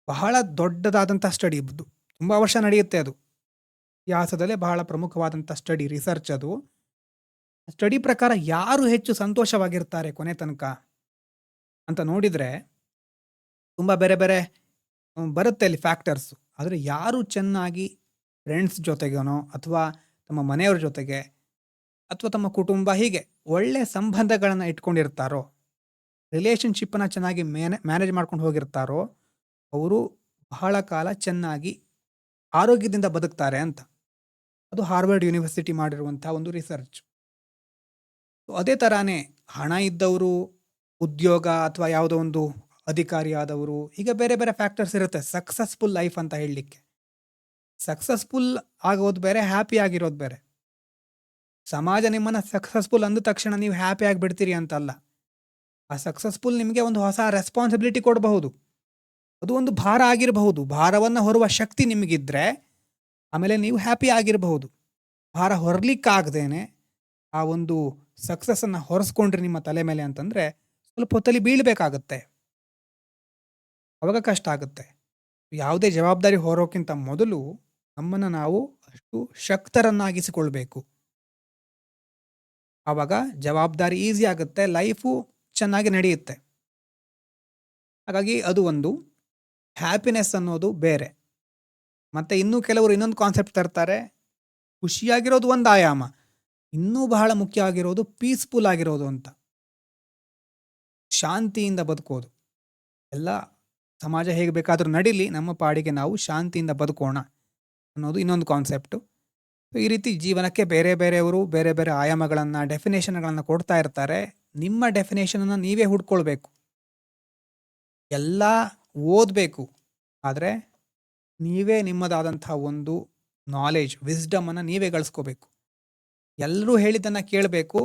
ಬಹಳ ದೊಡ್ಡದಾದಂಥ ಸ್ಟಡಿ, ತುಂಬ ವರ್ಷ ನಡೆಯುತ್ತೆ. ಅದು ಇತಿಹಾಸದಲ್ಲೇ ಬಹಳ ಪ್ರಮುಖವಾದಂಥ ಸ್ಟಡಿ, ರಿಸರ್ಚ್. ಅದು ಸ್ಟಡಿ ಪ್ರಕಾರ ಯಾರು ಹೆಚ್ಚು ಸಂತೋಷವಾಗಿರ್ತಾರೆ ಕೊನೆ ತನಕ ಅಂತ ನೋಡಿದರೆ ತುಂಬ ಬೇರೆ ಬೇರೆ ಬರುತ್ತೆ ಅಲ್ಲಿ ಫ್ಯಾಕ್ಟರ್ಸು. ಆದರೆ ಯಾರು ಚೆನ್ನಾಗಿ ಫ್ರೆಂಡ್ಸ್ ಜೊತೆಗೇನೋ ಅಥವಾ ತಮ್ಮ ಮನೆಯವ್ರ ಜೊತೆಗೆ ಅಥವಾ ತಮ್ಮ ಕುಟುಂಬ ಹೀಗೆ ಒಳ್ಳೆ ಸಂಬಂಧಗಳನ್ನು ಇಟ್ಕೊಂಡಿರ್ತಾರೋ, ರಿಲೇಷನ್ಶಿಪ್ಪನ್ನು ಚೆನ್ನಾಗಿ ಮ್ಯಾನೇಜ್ ಮಾಡ್ಕೊಂಡು ಹೋಗಿರ್ತಾರೋ, ಅವರು ಬಹಳ ಕಾಲ ಚೆನ್ನಾಗಿ ಆರೋಗ್ಯದಿಂದ ಬದುಕ್ತಾರೆ ಅಂತ. ಅದು ಹಾರ್ವರ್ಡ್ ಯೂನಿವರ್ಸಿಟಿ ಮಾಡಿರುವಂಥ ಒಂದು ರಿಸರ್ಚ್. ಅದೇ ಥರಾನೇ ಹಣ ಇದ್ದವರು, ಉದ್ಯೋಗ ಅಥವಾ ಯಾವುದೋ ಒಂದು ಅಧಿಕಾರಿ ಆದವರು, ಹೀಗೆ ಬೇರೆ ಬೇರೆ ಫ್ಯಾಕ್ಟರ್ಸ್ ಇರುತ್ತೆ ಸಕ್ಸಸ್ಫುಲ್ ಲೈಫ್ ಅಂತ ಹೇಳಲಿಕ್ಕೆ. ಸಕ್ಸಸ್ಫುಲ್ ಆಗೋದು ಬೇರೆ, ಹ್ಯಾಪಿ ಆಗಿರೋದು ಬೇರೆ. ಸಮಾಜ ನಿಮ್ಮನ್ನು ಸಕ್ಸಸ್ಫುಲ್ ಅಂದ ತಕ್ಷಣ ನೀವು ಹ್ಯಾಪಿ ಆಗಿಬಿಡ್ತೀರಿ ಅಂತಲ್ಲ. ಆ ಸಕ್ಸಸ್ಫುಲ್ ನಿಮಗೆ ಒಂದು ಹೊಸ ರೆಸ್ಪಾನ್ಸಿಬಿಲಿಟಿ ಕೊಡಬಹುದು. ಅದು ಒಂದು ಭಾರ ಆಗಿರಬಹುದು. ಭಾರವನ್ನು ಹೊರುವ ಶಕ್ತಿ ನಿಮಗಿದ್ರೆ ಆಮೇಲೆ ನೀವು ಹ್ಯಾಪಿ ಆಗಿರಬಹುದು. ಭಾರ ಹೊರಲಿಕ್ಕಾಗದೇನೆ ಆ ಒಂದು ಸಕ್ಸಸ್ಸನ್ನು ಹೊರಿಸ್ಕೊಂಡ್ರಿ ನಿಮ್ಮ ತಲೆ ಮೇಲೆ ಅಂತಂದರೆ ಸ್ವಲ್ಪ ಹೊತ್ತಲ್ಲಿ ಬೀಳಬೇಕಾಗತ್ತೆ. ಅವಾಗ ಕಷ್ಟ ಆಗುತ್ತೆ. ಯಾವುದೇ ಜವಾಬ್ದಾರಿ ಹೊರೋಕ್ಕಿಂತ ಮೊದಲು ನಮ್ಮನ್ನು ನಾವು ಅಷ್ಟು ಶಕ್ತರನ್ನಾಗಿಸಿಕೊಳ್ಬೇಕು. ಆವಾಗ ಜವಾಬ್ದಾರಿ ಈಸಿ ಆಗುತ್ತೆ, ಲೈಫು ಚೆನ್ನಾಗಿ ನಡೆಯುತ್ತೆ. ಹಾಗಾಗಿ ಅದು ಒಂದು ಹ್ಯಾಪಿನೆಸ್ ಅನ್ನೋದು ಬೇರೆ. ಮತ್ತು ಇನ್ನೂ ಕೆಲವರು ಇನ್ನೊಂದು ಕಾನ್ಸೆಪ್ಟ್ ತರ್ತಾರೆ. ಖುಷಿಯಾಗಿರೋದು ಒಂದು ಆಯಾಮ, ಇನ್ನೂ ಬಹಳ ಮುಖ್ಯ ಆಗಿರೋದು ಪೀಸ್ಫುಲ್ ಆಗಿರೋದು ಅಂತ. ಶಾಂತಿಯಿಂದ ಬದುಕೋದು. ಎಲ್ಲ ಸಮಾಜ ಹೇಗೆ ಬೇಕಾದರೂ ನಡೀಲಿ, ನಮ್ಮ ಪಾಡಿಗೆ ನಾವು ಶಾಂತಿಯಿಂದ ಬದುಕೋಣ ಅನ್ನೋದು ಇನ್ನೊಂದು ಕಾನ್ಸೆಪ್ಟು. ಈ ರೀತಿ ಜೀವನಕ್ಕೆ ಬೇರೆ ಬೇರೆಯವರು ಬೇರೆ ಬೇರೆ ಆಯಾಮಗಳನ್ನು, ಡೆಫಿನೇಷನ್ಗಳನ್ನು ಕೊಡ್ತಾ ಇರ್ತಾರೆ. ನಿಮ್ಮ ಡೆಫಿನೇಷನನ್ನು ನೀವೇ ಹುಡ್ಕೊಳ್ಬೇಕು. ಎಲ್ಲ ಓದಬೇಕು, ಆದರೆ ನೀವೇ ನಿಮ್ಮದಾದಂಥ ಒಂದು ನಾಲೆಜ್, ವಿಸ್ಡಮನ್ನು ನೀವೇ ಗಳಿಸ್ಕೋಬೇಕು. ಎಲ್ಲರೂ ಹೇಳಿದ್ದನ್ನು ಕೇಳಬೇಕು.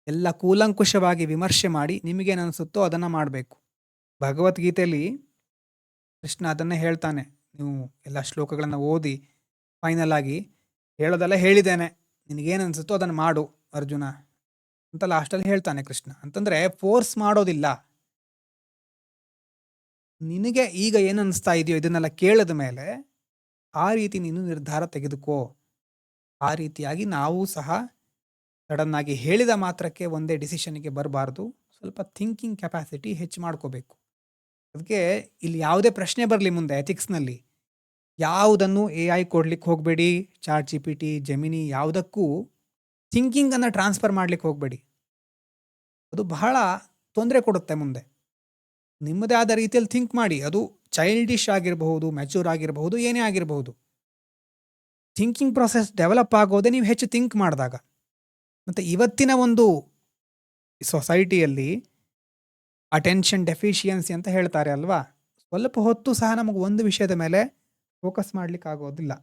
ಎಲ್ಲ ಕೂಲಂಕುಷವಾಗಿ ವಿಮರ್ಶೆ ಮಾಡಿ ನಿಮಗೇನು ಅನಿಸುತ್ತೋ ಅದನ್ನು ಮಾಡಬೇಕು. ಭಗವದ್ಗೀತೆಯಲ್ಲಿ ಕೃಷ್ಣ ಅದನ್ನೇ ಹೇಳ್ತಾನೆ. ನೀವು ಎಲ್ಲ ಶ್ಲೋಕಗಳನ್ನು ಓದಿ ಫೈನಲ್ ಆಗಿ ಹೇಳೋದೆಲ್ಲ ಹೇಳಿದ್ದೇನೆ, ನಿನಗೇನು ಅನಿಸುತ್ತೋ ಅದನ್ನು ಮಾಡು ಅರ್ಜುನ ಅಂತ ಲಾಸ್ಟಲ್ಲಿ ಹೇಳ್ತಾನೆ ಕೃಷ್ಣ. ಅಂತಂದರೆ ಫೋರ್ಸ್ ಮಾಡೋದಿಲ್ಲ. ನಿನಗೆ ಈಗ ಏನು ಅನಿಸ್ತಾ ಇದೆಯೋ ಇದನ್ನೆಲ್ಲ ಕೇಳಿದ ಮೇಲೆ ಆ ರೀತಿ ನೀನು ನಿರ್ಧಾರ ತೆಗೆದುಕೋ. ಆ ರೀತಿಯಾಗಿ ನಾವು ಸಹ ಸಡನ್ನಾಗಿ ಹೇಳಿದ ಮಾತ್ರಕ್ಕೆ ಒಂದೇ ಡಿಸಿಷನ್ಗೆ ಬರಬಾರ್ದು. ಸ್ವಲ್ಪ ಥಿಂಕಿಂಗ್ ಕೆಪಾಸಿಟಿ ಹೆಚ್ಚು ಮಾಡ್ಕೋಬೇಕು. ಅದಕ್ಕೆ ಇಲ್ಲಿ ಯಾವುದೇ ಪ್ರಶ್ನೆ ಬರಲಿ ಮುಂದೆ ಎಥಿಕ್ಸ್ನಲ್ಲಿ, ಯಾವುದನ್ನು AI ಕೊಡ್ಲಿಕ್ಕೆ ಹೋಗಬೇಡಿ. ಚಾಟ್ GPT, ಜೆಮಿನಿ ಯಾವುದಕ್ಕೂ ಥಿಂಕಿಂಗನ್ನು ಟ್ರಾನ್ಸ್ಫರ್ ಮಾಡ್ಲಿಕ್ಕೆ ಹೋಗಬೇಡಿ. ಅದು ಬಹಳ ತೊಂದರೆ ಕೊಡುತ್ತೆ ಮುಂದೆ. ನಿಮ್ಮದೇ ಆದ ರೀತಿಯಲ್ಲಿ ಥಿಂಕ್ ಮಾಡಿ. ಅದು ಚೈಲ್ಡಿಶ್ ಆಗಿರಬಹುದು, ಮ್ಯಾಚೂರ್ ಆಗಿರಬಹುದು, ಏನೇ ಆಗಿರಬಹುದು. ಥಿಂಕಿಂಗ್ ಪ್ರೊಸೆಸ್ ಡೆವಲಪ್ ಆಗೋದೇ ನೀವು ಹೆಚ್ಚು ಥಿಂಕ್ ಮಾಡಿದಾಗ. ಮತ್ತು ಇವತ್ತಿನ ಒಂದು ಸೊಸೈಟಿಯಲ್ಲಿ ಅಟೆನ್ಷನ್ ಡೆಫಿಷಿಯನ್ಸಿ ಅಂತ ಹೇಳ್ತಾರೆ ಅಲ್ವಾ? ಸ್ವಲ್ಪ ಹೊತ್ತು ಸಹ ನಮಗೆ ಒಂದು ವಿಷಯದ ಮೇಲೆ ಫೋಕಸ್ ಮಾಡ್ಲಿಕ್ಕೆ ಆಗೋದಿಲ್ಲ.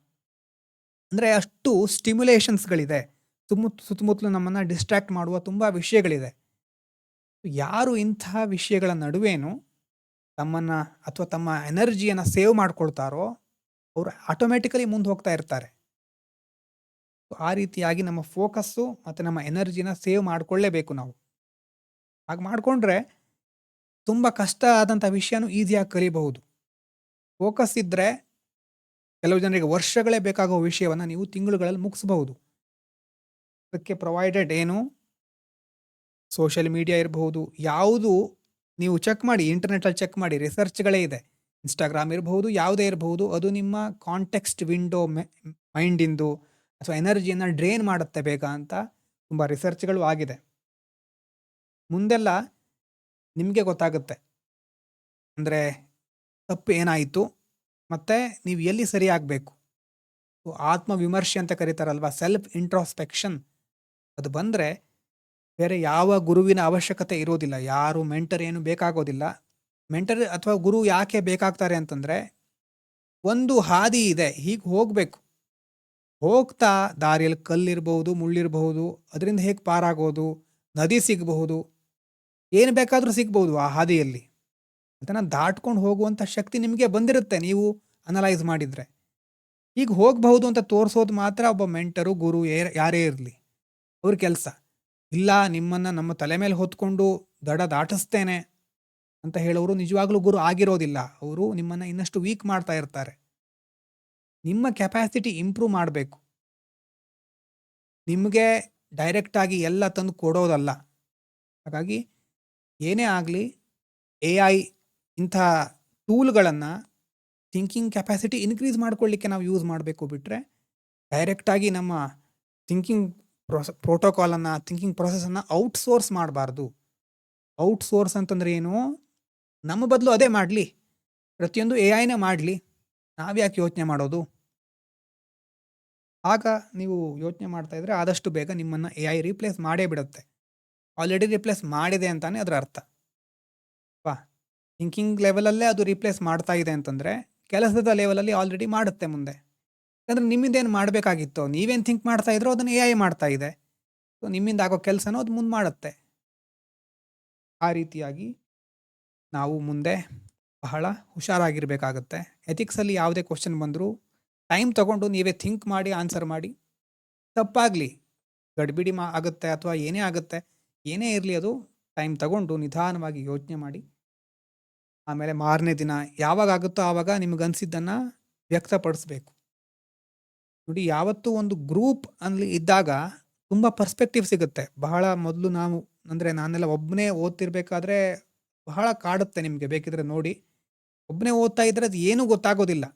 ಅಂದರೆ ಅಷ್ಟು ಸ್ಟಿಮ್ಯುಲೇಷನ್ಸ್ಗಳಿದೆ, ಸುತ್ತಮುತ್ತಲು ನಮ್ಮನ್ನು ಡಿಸ್ಟ್ರಾಕ್ಟ್ ಮಾಡುವ ತುಂಬ ವಿಷಯಗಳಿದೆ. ಯಾರು ಇಂತಹ ವಿಷಯಗಳ ನಡುವೆನೂ ತಮ್ಮನ್ನು ಅಥವಾ ತಮ್ಮ ಎನರ್ಜಿಯನ್ನು ಸೇವ್ ಮಾಡ್ಕೊಳ್ತಾರೋ ಅವರು ಆಟೋಮೆಟಿಕಲಿ ಮುಂದೆ ಹೋಗ್ತಾ ಇರ್ತಾರೆ. ಆ ರೀತಿಯಾಗಿ ನಮ್ಮ ಫೋಕಸ್ಸು ಮತ್ತು ನಮ್ಮ ಎನರ್ಜಿನ ಸೇವ್ ಮಾಡಿಕೊಳ್ಳೇಬೇಕು ನಾವು. ಹಾಗೆ ಮಾಡಿಕೊಂಡ್ರೆ ತುಂಬ ಕಷ್ಟ ಆದಂಥ ವಿಷಯನೂ ಈಸಿಯಾಗಿ ಕಲಿಬಹುದು. ಫೋಕಸ್ ಇದ್ದರೆ ಕೆಲವು ಜನರಿಗೆ ವರ್ಷಗಳೇ ಬೇಕಾಗುವ ವಿಷಯವನ್ನು ನೀವು ತಿಂಗಳುಗಳಲ್ಲಿ ಮುಗಿಸಬಹುದು. ಅದಕ್ಕೆ ಪ್ರೊವೈಡೆಡ್ ಏನು, ಸೋಷಿಯಲ್ ಮೀಡಿಯಾ ಇರಬಹುದು, ಯಾವುದು ನೀವು ಚೆಕ್ ಮಾಡಿ, ಇಂಟರ್ನೆಟಲ್ಲಿ ಚೆಕ್ ಮಾಡಿ, ರಿಸರ್ಚ್ಗಳೇ ಇದೆ. ಇನ್ಸ್ಟಾಗ್ರಾಮ್ ಇರಬಹುದು, ಯಾವುದೇ ಇರಬಹುದು, ಅದು ನಿಮ್ಮ ಕಾಂಟೆಕ್ಸ್ಟ್ ವಿಂಡೋ ಮೈಂಡಿಂದು ಅಥವಾ ಎನರ್ಜಿಯನ್ನು ಡ್ರೈನ್ ಮಾಡುತ್ತೆ ಬೇಗ ಅಂತ ತುಂಬ ರಿಸರ್ಚ್ಗಳು ಆಗಿದೆ. ಮುಂದೆಲ್ಲ ನಿಮಗೆ ಗೊತ್ತಾಗುತ್ತೆ ಅಂದರೆ ತಪ್ಪು ಏನಾಯಿತು ಮತ್ತು ನೀವು ಎಲ್ಲಿ ಸರಿಯಾಗಬೇಕು. ಆತ್ಮವಿಮರ್ಶೆ ಅಂತ ಕರೀತಾರಲ್ವ, ಸೆಲ್ಫ್ ಇಂಟ್ರಾಸ್ಪೆಕ್ಷನ್, ಅದು ಬಂದರೆ ಬೇರೆ ಯಾವ ಗುರುವಿನ ಅವಶ್ಯಕತೆ ಇರೋದಿಲ್ಲ, ಯಾರು ಮೆಂಟರ್ ಏನು ಬೇಕಾಗೋದಿಲ್ಲ. ಮೆಂಟರ್ ಅಥವಾ ಗುರು ಯಾಕೆ ಬೇಕಾಗ್ತಾರೆ ಅಂತಂದರೆ ಒಂದು ಹಾದಿ ಇದೆ, ಹೀಗೆ ಹೋಗಬೇಕು, ಹೋಗ್ತಾ ದಾರಿಯಲ್ಲಿ ಕಲ್ಲಿರ್ಬಹುದು, ಮುಳ್ಳಿರಬಹುದು, ಅದರಿಂದ ಹೇಗೆ ಪಾರಾಗೋದು, ನದಿ ಸಿಗಬಹುದು, ಏನು ಬೇಕಾದರೂ ಸಿಗ್ಬೋದು ಆ ಹಾದಿಯಲ್ಲಿ. ಅದನ್ನು ದಾಟ್ಕೊಂಡು ಹೋಗುವಂಥ ಶಕ್ತಿ ನಿಮಗೆ ಬಂದಿರುತ್ತೆ ನೀವು ಅನಲೈಸ್ ಮಾಡಿದರೆ. ಈಗ ಹೋಗಬಹುದು ಅಂತ ತೋರಿಸೋದು ಮಾತ್ರ ಒಬ್ಬ ಮೆಂಟರು, ಗುರು, ಯಾರೇ ಇರಲಿ ಅವ್ರ ಕೆಲಸ. ಇಲ್ಲ ನಿಮ್ಮನ್ನು ನಮ್ಮ ತಲೆ ಮೇಲೆ ಹೊತ್ಕೊಂಡು ದಡ ದಾಟಿಸ್ತೇನೆ ಅಂತ ಹೇಳೋರು ನಿಜವಾಗ್ಲೂ ಗುರು ಆಗಿರೋದಿಲ್ಲ. ಅವರು ನಿಮ್ಮನ್ನು ಇನ್ನಷ್ಟು ವೀಕ್ ಮಾಡ್ತಾ ಇರ್ತಾರೆ. ನಿಮ್ಮ ಕೆಪಾಸಿಟಿ ಇಂಪ್ರೂವ್ ಮಾಡಬೇಕು. ನಿಮಗೆ ಡೈರೆಕ್ಟಾಗಿ ಎಲ್ಲ ತಂದು ಕೊಡೋದಲ್ಲ. ಹಾಗಾಗಿ ಏನೇ ಆಗಲಿ AI ಇಂಥ ಟೂಲ್ಗಳನ್ನು ಥಿಂಕಿಂಗ್ ಕೆಪಾಸಿಟಿ ಇನ್ಕ್ರೀಸ್ ಮಾಡ್ಕೊಳ್ಳಿಕ್ಕೆ ನಾವು ಯೂಸ್ ಮಾಡಬೇಕು. ಬಿಟ್ಟರೆ ಡೈರೆಕ್ಟಾಗಿ ನಮ್ಮ ಥಿಂಕಿಂಗ್ ಪ್ರೋಟೋಕಾಲನ್ನು, ಥಿಂಕಿಂಗ್ ಪ್ರೊಸೆಸನ್ನು ಔಟ್ಸೋರ್ಸ್ ಮಾಡಬಾರ್ದು. ಔಟ್ಸೋರ್ಸ್ ಅಂತಂದರೆ ಏನು, ನಮ್ಮ ಬದಲು ಅದೇ ಮಾಡಲಿ, ಪ್ರತಿಯೊಂದು AIನೇ ಮಾಡಲಿ, ನಾವ್ಯಾಕೆ ಯೋಚನೆ ಮಾಡೋದು. ಆಗ ನೀವು ಯೋಚನೆ ಮಾಡ್ತಾ ಇದ್ರೆ ಆದಷ್ಟು ಬೇಗ ನಿಮ್ಮನ್ನು AI ರೀಪ್ಲೇಸ್ ಮಾಡೇ ಬಿಡುತ್ತೆ. ಆಲ್ರೆಡಿ ರಿಪ್ಲೇಸ್ ಮಾಡಿದೆ ಅಂತಾನೆ ಅದರ ಅರ್ಥ. ಥಿಂಕಿಂಗ್ ಲೆವೆಲಲ್ಲೇ ಅದು ರಿಪ್ಲೇಸ್ ಮಾಡ್ತಾ ಇದೆ ಅಂತಂದರೆ ಕೆಲಸದ ಲೆವೆಲಲ್ಲಿ ಆಲ್ರೆಡಿ ಮಾಡುತ್ತೆ ಮುಂದೆ. ಯಾಕಂದರೆ ನಿಮ್ಮಿಂದೇನು ಮಾಡಬೇಕಾಗಿತ್ತು, ನೀವೇನು ಥಿಂಕ್ ಮಾಡ್ತಾ ಇದ್ರೋ ಅದನ್ನು AI ಮಾಡ್ತಾ ಇದೆ. ಸೊ ನಿಮ್ಮಿಂದ ಆಗೋ ಕೆಲಸನೂ ಅದು ಮುಂದೆ ಮಾಡುತ್ತೆ. ಆ ರೀತಿಯಾಗಿ ನಾವು ಮುಂದೆ ಬಹಳ ಹುಷಾರಾಗಿರಬೇಕಾಗತ್ತೆ. ಎಥಿಕ್ಸಲ್ಲಿ ಯಾವುದೇ ಕ್ವಶನ್ ಬಂದರೂ ಟೈಮ್ ತಗೊಂಡು ನೀವೇ ಥಿಂಕ್ ಮಾಡಿ ಆನ್ಸರ್ ಮಾಡಿ. ತಪ್ಪಾಗಲಿ, ಗಡಿಬಿಡಿ ಆಗುತ್ತೆ ಅಥವಾ ಏನೇ ಆಗುತ್ತೆ, ಏನೇ ಇರಲಿ, ಅದು ಟೈಮ್ ತಗೊಂಡು ನಿಧಾನವಾಗಿ ಯೋಚನೆ ಮಾಡಿ ಆಮೇಲೆ ಮಾರನೇ ದಿನ ಯಾವಾಗ ಆಗುತ್ತೋ ಆವಾಗ ನಿಮಗನ್ಸಿದ್ದನ್ನು ವ್ಯಕ್ತಪಡಿಸ್ಬೇಕು. ನೋಡಿ, ಯಾವತ್ತೂ ಒಂದು ಗ್ರೂಪ್ ಅಲ್ಲಿ ಇದ್ದಾಗ ತುಂಬ ಪರ್ಸ್ಪೆಕ್ಟಿವ್ ಸಿಗುತ್ತೆ. ಬಹಳ ಮೊದಲು ನಾವು ಅಂದರೆ ನಾನೆಲ್ಲ ಒಬ್ಬನೇ ಓದ್ತಿರ್ಬೇಕಾದ್ರೆ ಬಹಳ ಕಾಡುತ್ತೆ. ನಿಮಗೆ ಬೇಕಿದ್ರೆ ನೋಡಿ, ಒಬ್ಬನೇ ಓದ್ತಾ ಇದ್ರೆ ಅದು ಏನೂ ಗೊತ್ತಾಗೋದಿಲ್ಲ.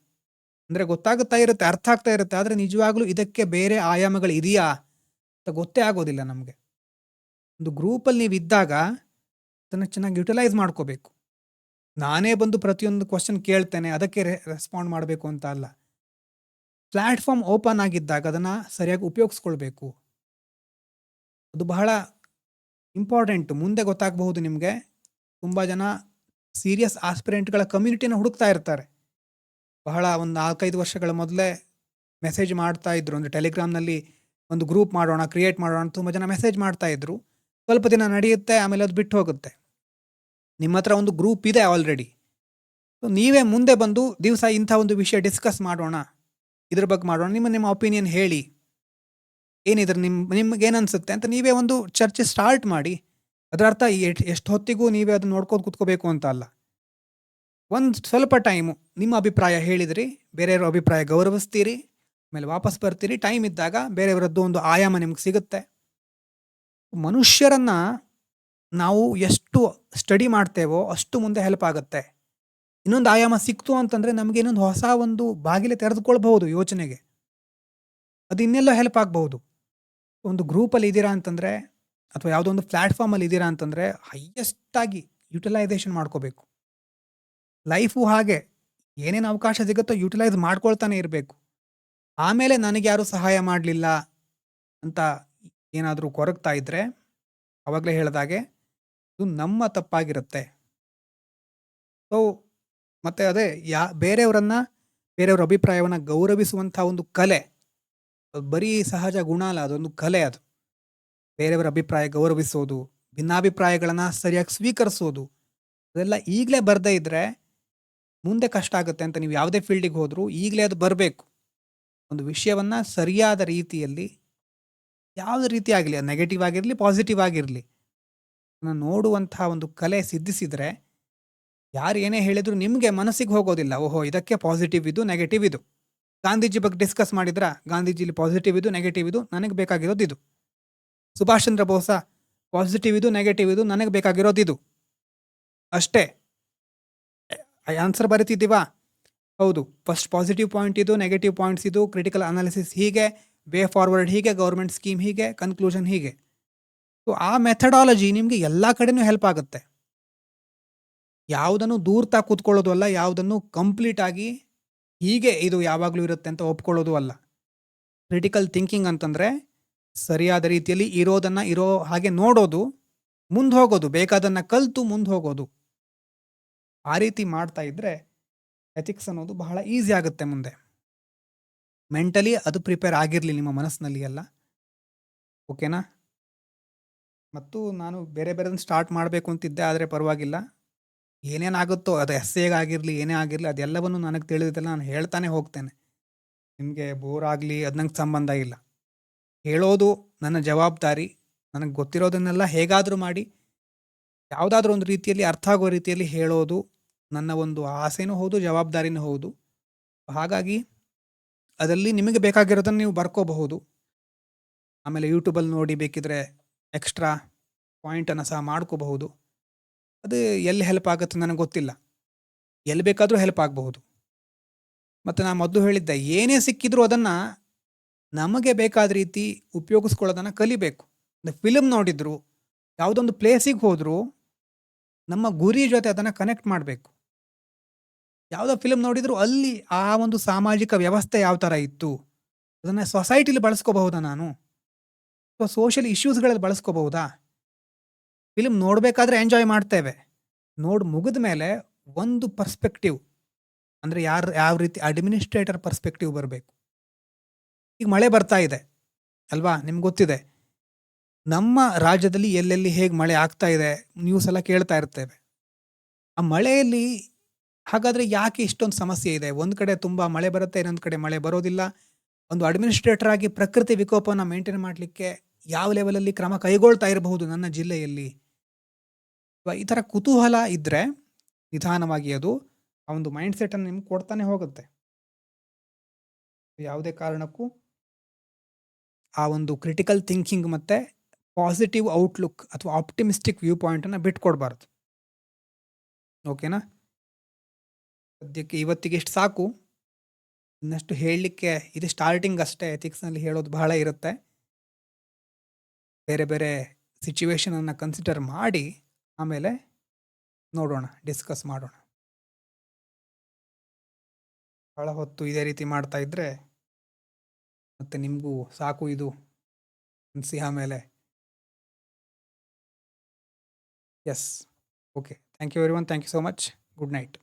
ಅಂದರೆ ಗೊತ್ತಾಗುತ್ತಾ ಇರುತ್ತೆ, ಅರ್ಥ ಆಗ್ತಾ ಇರುತ್ತೆ, ಆದರೆ ನಿಜವಾಗ್ಲೂ ಇದಕ್ಕೆ ಬೇರೆ ಆಯಾಮಗಳು ಇದೆಯಾ ಅಂತ ಗೊತ್ತೇ ಆಗೋದಿಲ್ಲ ನಮಗೆ. ಒಂದು ಗ್ರೂಪಲ್ಲಿ ನೀವು ಇದ್ದಾಗ ಅದನ್ನು ಚೆನ್ನಾಗಿ ಯುಟಿಲೈಸ್ ಮಾಡ್ಕೋಬೇಕು. ನಾನೇ ಬಂದು ಪ್ರತಿಯೊಂದು ಕ್ವಶನ್ ಕೇಳ್ತೇನೆ, ಅದಕ್ಕೆ ರೆಸ್ಪಾಂಡ್ ಮಾಡಬೇಕು ಅಂತ ಅಲ್ಲ. ಪ್ಲ್ಯಾಟ್ಫಾರ್ಮ್ ಓಪನ್ ಆಗಿದ್ದಾಗ ಅದನ್ನು ಸರಿಯಾಗಿ ಉಪಯೋಗಿಸ್ಕೊಳ್ಬೇಕು. ಅದು ಬಹಳ ಇಂಪಾರ್ಟೆಂಟು. ಮುಂದೆ ಗೊತ್ತಾಗಬಹುದು ನಿಮಗೆ. ತುಂಬ ಜನ ಸೀರಿಯಸ್ ಆಸ್ಪಿರೆಂಟ್ಗಳ ಕಮ್ಯುನಿಟಿನ ಹುಡುಕ್ತಾ ಇರ್ತಾರೆ. ಬಹಳ ಒಂದು 4-5 ವರ್ಷಗಳ ಮೊದಲೇ ಮೆಸೇಜ್ ಮಾಡ್ತಾ ಇದ್ರು. ಅಂದರೆ ಟೆಲಿಗ್ರಾಮ್ನಲ್ಲಿ ಒಂದು ಗ್ರೂಪ್ ಮಾಡೋಣ, ಕ್ರಿಯೇಟ್ ಮಾಡೋಣ ಅಂತ ತುಂಬ ಜನ ಮೆಸೇಜ್ ಮಾಡ್ತಾ ಇದ್ರು. ಸ್ವಲ್ಪ ದಿನ ನಡೆಯುತ್ತೆ, ಆಮೇಲೆ ಅದು ಬಿಟ್ಟು ಹೋಗುತ್ತೆ. ನಿಮ್ಮ ಹತ್ರ ಒಂದು ಗ್ರೂಪ್ ಇದೆ ಆಲ್ರೆಡಿ. ಸೊ ನೀವೇ ಮುಂದೆ ಬಂದು ದಿವಸ ಇಂಥ ಒಂದು ವಿಷಯ ಡಿಸ್ಕಸ್ ಮಾಡೋಣ, ಇದ್ರ ಬಗ್ಗೆ ಮಾಡೋಣ, ನಿಮ್ಮ ಒಪಿನಿಯನ್ ಹೇಳಿ, ಏನಿದ್ರೆ ನಿಮ್ಗೇನು ಅನಿಸುತ್ತೆ ಅಂತ ನೀವೇ ಒಂದು ಚರ್ಚೆ ಸ್ಟಾರ್ಟ್ ಮಾಡಿ. ಅದರ ಅರ್ಥ ಎಷ್ಟು ಹೊತ್ತಿಗೂ ನೀವೇ ಅದನ್ನ ನೋಡ್ಕೊಂಡು ಕೂತ್ಕೋಬೇಕು ಅಂತ ಅಲ್ಲ. ಒಂದು ಸ್ವಲ್ಪ ಟೈಮು ನಿಮ್ಮ ಅಭಿಪ್ರಾಯ ಹೇಳಿದ್ರಿ, ಬೇರೆಯವ್ರ ಅಭಿಪ್ರಾಯ ಗೌರವಿಸ್ತೀರಿ, ಆಮೇಲೆ ವಾಪಸ್ ಬರ್ತೀರಿ. ಟೈಮ್ ಇದ್ದಾಗ ಬೇರೆಯವರದ್ದು ಒಂದು ಆಯಾಮ ನಿಮ್ಗೆ ಸಿಗುತ್ತೆ. ಮನುಷ್ಯರನ್ನು ನಾವು ಎಷ್ಟು ಸ್ಟಡಿ ಮಾಡ್ತೇವೋ ಅಷ್ಟು ಮುಂದೆ ಹೆಲ್ಪ್ ಆಗುತ್ತೆ. ಇನ್ನೊಂದು ಆಯಾಮ ಸಿಕ್ತು ಅಂತಂದರೆ ನಮಗೆ ಇನ್ನೊಂದು ಹೊಸ ಒಂದು ಬಾಗಿಲು ತೆರೆದುಕೊಳ್ಬಹುದು ಯೋಚನೆಗೆ. ಅದು ಇನ್ನೆಲ್ಲೋ ಹೆಲ್ಪ್ ಆಗ್ಬಹುದು. ಒಂದು ಗ್ರೂಪಲ್ಲಿ ಇದ್ದೀರಾ ಅಂತಂದರೆ ಅಥವಾ ಯಾವುದೋ ಒಂದು ಪ್ಲ್ಯಾಟ್ಫಾರ್ಮಲ್ಲಿ ಇದ್ದೀರಾ ಅಂತಂದರೆ ಹೈಯೆಸ್ಟಾಗಿ ಯುಟಿಲೈಸೇಷನ್ ಮಾಡ್ಕೋಬೇಕು. ಲೈಫು ಹಾಗೆ, ಏನೇನು ಅವಕಾಶ ಸಿಗುತ್ತೋ ಯುಟಿಲೈಸ್ ಮಾಡ್ಕೊಳ್ತಾನೆ ಇರಬೇಕು. ಆಮೇಲೆ ನನಗೆ ಯಾರು ಸಹಾಯ ಮಾಡಲಿಲ್ಲ ಅಂತ ಏನಾದರೂ ಕೊರಗ್ತಾ ಇದ್ರೆ, ಅವಾಗಲೇ ಹೇಳ್ದಾಗೆ ಇದು ನಮ್ಮ ತಪ್ಪಾಗಿರುತ್ತೆ. ಸೊ ಮತ್ತೆ ಅದೇ ಬೇರೆಯವರ ಅಭಿಪ್ರಾಯವನ್ನು ಗೌರವಿಸುವಂಥ ಒಂದು ಕಲೆ, ಅದು ಬರೀ ಸಹಜ ಗುಣ ಅಲ್ಲ, ಅದೊಂದು ಕಲೆ ಅದು. ಬೇರೆಯವರ ಅಭಿಪ್ರಾಯ ಗೌರವಿಸೋದು, ಭಿನ್ನಾಭಿಪ್ರಾಯಗಳನ್ನು ಸರಿಯಾಗಿ ಸ್ವೀಕರಿಸೋದು, ಅದೆಲ್ಲ ಈಗಲೇ ಬರದೇ ಇದ್ರೆ ಮುಂದೆ ಕಷ್ಟ ಆಗುತ್ತೆ ಅಂತ. ನೀವು ಯಾವುದೇ ಫೀಲ್ಡಿಗೆ ಹೋದರೂ ಈಗಲೇ ಅದು ಬರಬೇಕು. ಒಂದು ವಿಷಯವನ್ನ ಸರಿಯಾದ ರೀತಿಯಲ್ಲಿ, ಯಾವುದೇ ರೀತಿ ಆಗಲಿ, ನೆಗೆಟಿವ್ ಆಗಿರಲಿ ಪಾಸಿಟಿವ್ ಆಗಿರಲಿ, ನೋಡುವಂತಹ ಒಂದು ಕಲೆ ಸಿದ್ಧಿಸಿದ್ರೆ ಯಾರು ಏನೇ ಹೇಳಿದ್ರು ನಿಮಗೆ ಮನಸ್ಸಿಗೆ ಹೋಗೋದಿಲ್ಲ. ಓಹೋ, ಇದಕ್ಕೆ ಪಾಸಿಟಿವ್ ಇದು, ನೆಗೆಟಿವ್ ಇದು. ಗಾಂಧೀಜಿ ಬಗ್ಗೆ ಡಿಸ್ಕಸ್ ಮಾಡಿದ್ರ, ಗಾಂಧೀಜಿಲಿ ಪಾಸಿಟಿವ್ ಇದು, ನೆಗೆಟಿವ್ ಇದು, ನನಗೆ ಬೇಕಾಗಿರೋದು ಇದು. ಸುಭಾಷ್ ಚಂದ್ರ ಬೋಸ, ಪಾಸಿಟಿವ್ ಇದು, ನೆಗೆಟಿವ್ ಇದು, ನನಗೆ ಬೇಕಾಗಿರೋದು ಇದು ಅಷ್ಟೇ. ಆನ್ಸರ್ ಬರೀತಿದ್ದೀವಾ? ಹೌದು, ಫಸ್ಟ್ ಪಾಸಿಟಿವ್ ಪಾಯಿಂಟ್ ಇದು, ನೆಗೆಟಿವ್ ಪಾಯಿಂಟ್ಸ್ ಇದು, ಕ್ರಿಟಿಕಲ್ ಅನಾಲಿಸಿಸ್ ಹೀಗೆ, ವೇ ಫಾರ್ವರ್ಡ್ ಹೀಗೆ, ಗೌರ್ಮೆಂಟ್ ಸ್ಕೀಮ್ ಹೀಗೆ, ಕನ್ಕ್ಲೂಷನ್ ಹೀಗೆ. ಸೊ ಆ ಮೆಥಡಾಲಜಿ ನಿಮಗೆ ಎಲ್ಲ ಕಡೆನೂ ಹೆಲ್ಪ್ ಆಗುತ್ತೆ. ಯಾವುದನ್ನು ದೂರ್ತಾ ಕೂತ್ಕೊಳ್ಳೋದು ಅಲ್ಲ, ಯಾವುದನ್ನು ಕಂಪ್ಲೀಟ್ ಆಗಿ ಹೀಗೆ ಇದು ಯಾವಾಗಲೂ ಇರುತ್ತೆ ಅಂತ ಒಪ್ಕೊಳ್ಳೋದು ಅಲ್ಲ. ಕ್ರಿಟಿಕಲ್ ಥಿಂಕಿಂಗ್ ಅಂತಂದರೆ ಸರಿಯಾದ ರೀತಿಯಲ್ಲಿ ಇರೋದನ್ನು ಇರೋ ಹಾಗೆ ನೋಡೋದು, ಮುಂದೆ ಹೋಗೋದು, ಬೇಕಾದನ್ನು ಕಲಿತು ಮುಂದೆ ಹೋಗೋದು. ಆ ರೀತಿ ಮಾಡ್ತಾ ಇದ್ದರೆ ಎಥಿಕ್ಸ್ ಅನ್ನೋದು ಬಹಳ ಈಸಿ ಆಗುತ್ತೆ ಮುಂದೆ. ಮೆಂಟಲಿ ಅದು ಪ್ರಿಪೇರ್ ಆಗಿರಲಿ ನಿಮ್ಮ ಮನಸ್ಸಿನಲ್ಲಿ ಎಲ್ಲ. ಓಕೆನಾ? ಮತ್ತು ನಾನು ಬೇರೆ ಬೇರೆದನ್ನು ಸ್ಟಾರ್ಟ್ ಮಾಡಬೇಕು ಅಂತಿದ್ದೆ, ಆದರೆ ಪರವಾಗಿಲ್ಲ, ಏನೇನಾಗುತ್ತೋ ಅದು ಎಸ್ಸೇಗಾಗಿರಲಿ ಏನೇ ಆಗಿರಲಿ ಅದೆಲ್ಲವನ್ನು ನನಗೆ ತಿಳಿದಿದ್ದೆಲ್ಲ ನಾನು ಹೇಳ್ತಾನೆ ಹೋಗ್ತೇನೆ. ನಿಮಗೆ ಬೋರ್ ಆಗಲಿ ಅದು ನಂಗೆ ಸಂಬಂಧ ಇಲ್ಲ. ಹೇಳೋದು ನನ್ನ ಜವಾಬ್ದಾರಿ. ನನಗೆ ಗೊತ್ತಿರೋದನ್ನೆಲ್ಲ ಹೇಗಾದರೂ ಮಾಡಿ ಯಾವುದಾದ್ರೂ ಒಂದು ರೀತಿಯಲ್ಲಿ ಅರ್ಥ ಆಗೋ ರೀತಿಯಲ್ಲಿ ಹೇಳೋದು ನನ್ನ ಒಂದು ಆಸೆನೂ ಹೌದು, ಜವಾಬ್ದಾರಿನೂ ಹೌದು. ಹಾಗಾಗಿ ಅದರಲ್ಲಿ ನಿಮಗೆ ಬೇಕಾಗಿರೋದನ್ನು ನೀವು ಬರ್ಕೋಬಹುದು. ಆಮೇಲೆ ಯೂಟ್ಯೂಬಲ್ಲಿ ನೋಡಿ ಬೇಕಿದ್ರೆ ಎಕ್ಸ್ಟ್ರಾ ಪಾಯಿಂಟನ್ನು ಸಹ ಮಾಡ್ಕೋಬಹುದು. ಅದು ಎಲ್ಲಿ ಹೆಲ್ಪ್ ಆಗುತ್ತೆ ನನಗೆ ಗೊತ್ತಿಲ್ಲ, ಎಲ್ಲಿ ಬೇಕಾದರೂ ಹೆಲ್ಪ್ ಆಗಬಹುದು. ಮತ್ತು ನಾನು ಮೊದಲು ಹೇಳಿದ್ದೆ, ಏನೇ ಸಿಕ್ಕಿದ್ರೂ ಅದನ್ನು ನಮಗೆ ಬೇಕಾದ ರೀತಿ ಉಪಯೋಗಿಸ್ಕೊಳ್ಳೋದನ್ನು ಕಲಿಬೇಕು. ಫಿಲ್ಮ್ ನೋಡಿದ್ರು, ಯಾವುದೊಂದು ಪ್ಲೇಸಿಗೆ ಹೋದರೂ ನಮ್ಮ ಗುರಿ ಜೊತೆ ಅದನ್ನು ಕನೆಕ್ಟ್ ಮಾಡಬೇಕು. ಯಾವುದೋ ಫಿಲ್ಮ್ ನೋಡಿದ್ರು ಅಲ್ಲಿ ಆ ಒಂದು ಸಾಮಾಜಿಕ ವ್ಯವಸ್ಥೆ ಯಾವ ಥರ ಇತ್ತು, ಅದನ್ನು ಸೊಸೈಟಿಲಿ ಬಳಸ್ಕೋಬಹುದಾ, ನಾನು ಸೋಷಿಯಲ್ ಇಶ್ಯೂಸ್ಗಳಲ್ಲಿ ಬಳಸ್ಕೋಬಹುದಾ? ಫಿಲ್ಮ್ ನೋಡಬೇಕಾದ್ರೆ ಎಂಜಾಯ್ ಮಾಡ್ತೇವೆ, ನೋಡಿ ಮುಗಿದ ಮೇಲೆ ಒಂದು ಪರ್ಸ್ಪೆಕ್ಟಿವ್, ಅಂದರೆ ಯಾವ ರೀತಿ ಅಡ್ಮಿನಿಸ್ಟ್ರೇಟರ್ ಪರ್ಸ್ಪೆಕ್ಟಿವ್ ಬರಬೇಕು. ಈಗ ಮಳೆ ಬರ್ತಾ ಇದೆ ಅಲ್ವಾ, ನಿಮ್ಗೆ ಗೊತ್ತಿದೆ ನಮ್ಮ ರಾಜ್ಯದಲ್ಲಿ ಎಲ್ಲೆಲ್ಲಿ ಹೇಗೆ ಮಳೆ ಆಗ್ತಾ ಇದೆ, ನ್ಯೂಸ್ ಎಲ್ಲ ಕೇಳ್ತಾ ಇರ್ತೇವೆ. ಆ ಮಳೆಯಲ್ಲಿ ಹಾಗಾದರೆ ಯಾಕೆ ಇಷ್ಟೊಂದು ಸಮಸ್ಯೆ ಇದೆ? ಒಂದು ಕಡೆ ತುಂಬ ಮಳೆ ಬರುತ್ತೆ, ಇನ್ನೊಂದು ಕಡೆ ಮಳೆ ಬರೋದಿಲ್ಲ. ಒಂದು ಅಡ್ಮಿನಿಸ್ಟ್ರೇಟರ್ ಆಗಿ ಪ್ರಕೃತಿ ವಿಕೋಪನ ಮೇಂಟೈನ್ ಮಾಡಲಿಕ್ಕೆ ಯಾವ ಲೆವೆಲಲ್ಲಿ ಕ್ರಮ ಕೈಗೊಳ್ತಾ ಇರಬಹುದು ನನ್ನ ಜಿಲ್ಲೆಯಲ್ಲಿ? ಈ ಥರ ಕುತೂಹಲ ಇದ್ದರೆ ನಿಧಾನವಾಗಿ ಅದು ಆ ಒಂದು ಮೈಂಡ್ಸೆಟನ್ನು ನಿಮ್ಗೆ ಕೊಡ್ತಾನೆ ಹೋಗುತ್ತೆ. ಯಾವುದೇ ಕಾರಣಕ್ಕೂ ಆ ಒಂದು ಕ್ರಿಟಿಕಲ್ ಥಿಂಕಿಂಗ್ ಮತ್ತು ಪಾಸಿಟಿವ್ ಔಟ್ಲುಕ್ ಅಥವಾ ಆಪ್ಟಿಮಿಸ್ಟಿಕ್ ವ್ಯೂ ಪಾಯಿಂಟನ್ನು ಬಿಟ್ಕೊಡ್ಬಾರ್ದು. ಓಕೆನಾ? ಸದ್ಯಕ್ಕೆ ಇವತ್ತಿಗೆ ಇಷ್ಟು ಸಾಕು. ಇನ್ನಷ್ಟು ಹೇಳಲಿಕ್ಕೆ ಇದು ಸ್ಟಾರ್ಟಿಂಗ್ ಅಷ್ಟೇ. ಎಥಿಕ್ಸ್ನಲ್ಲಿ ಹೇಳೋದು ಬಹಳ ಇರುತ್ತೆ. ಬೇರೆ ಬೇರೆ ಸಿಚುವೇಶನನ್ನು ಕನ್ಸಿಡರ್ ಮಾಡಿ ಆಮೇಲೆ ನೋಡೋಣ, ಡಿಸ್ಕಸ್ ಮಾಡೋಣ. ಬಹಳ ಹೊತ್ತು ಇದೇ ರೀತಿ ಮಾಡ್ತಾ ಇದ್ದರೆ ಮತ್ತು ನಿಮಗೂ ಸಾಕು ಇದು ಅನಿಸಿ ಆಮೇಲೆ. Yes, okay. Thank you everyone. Thank you so much. Good night.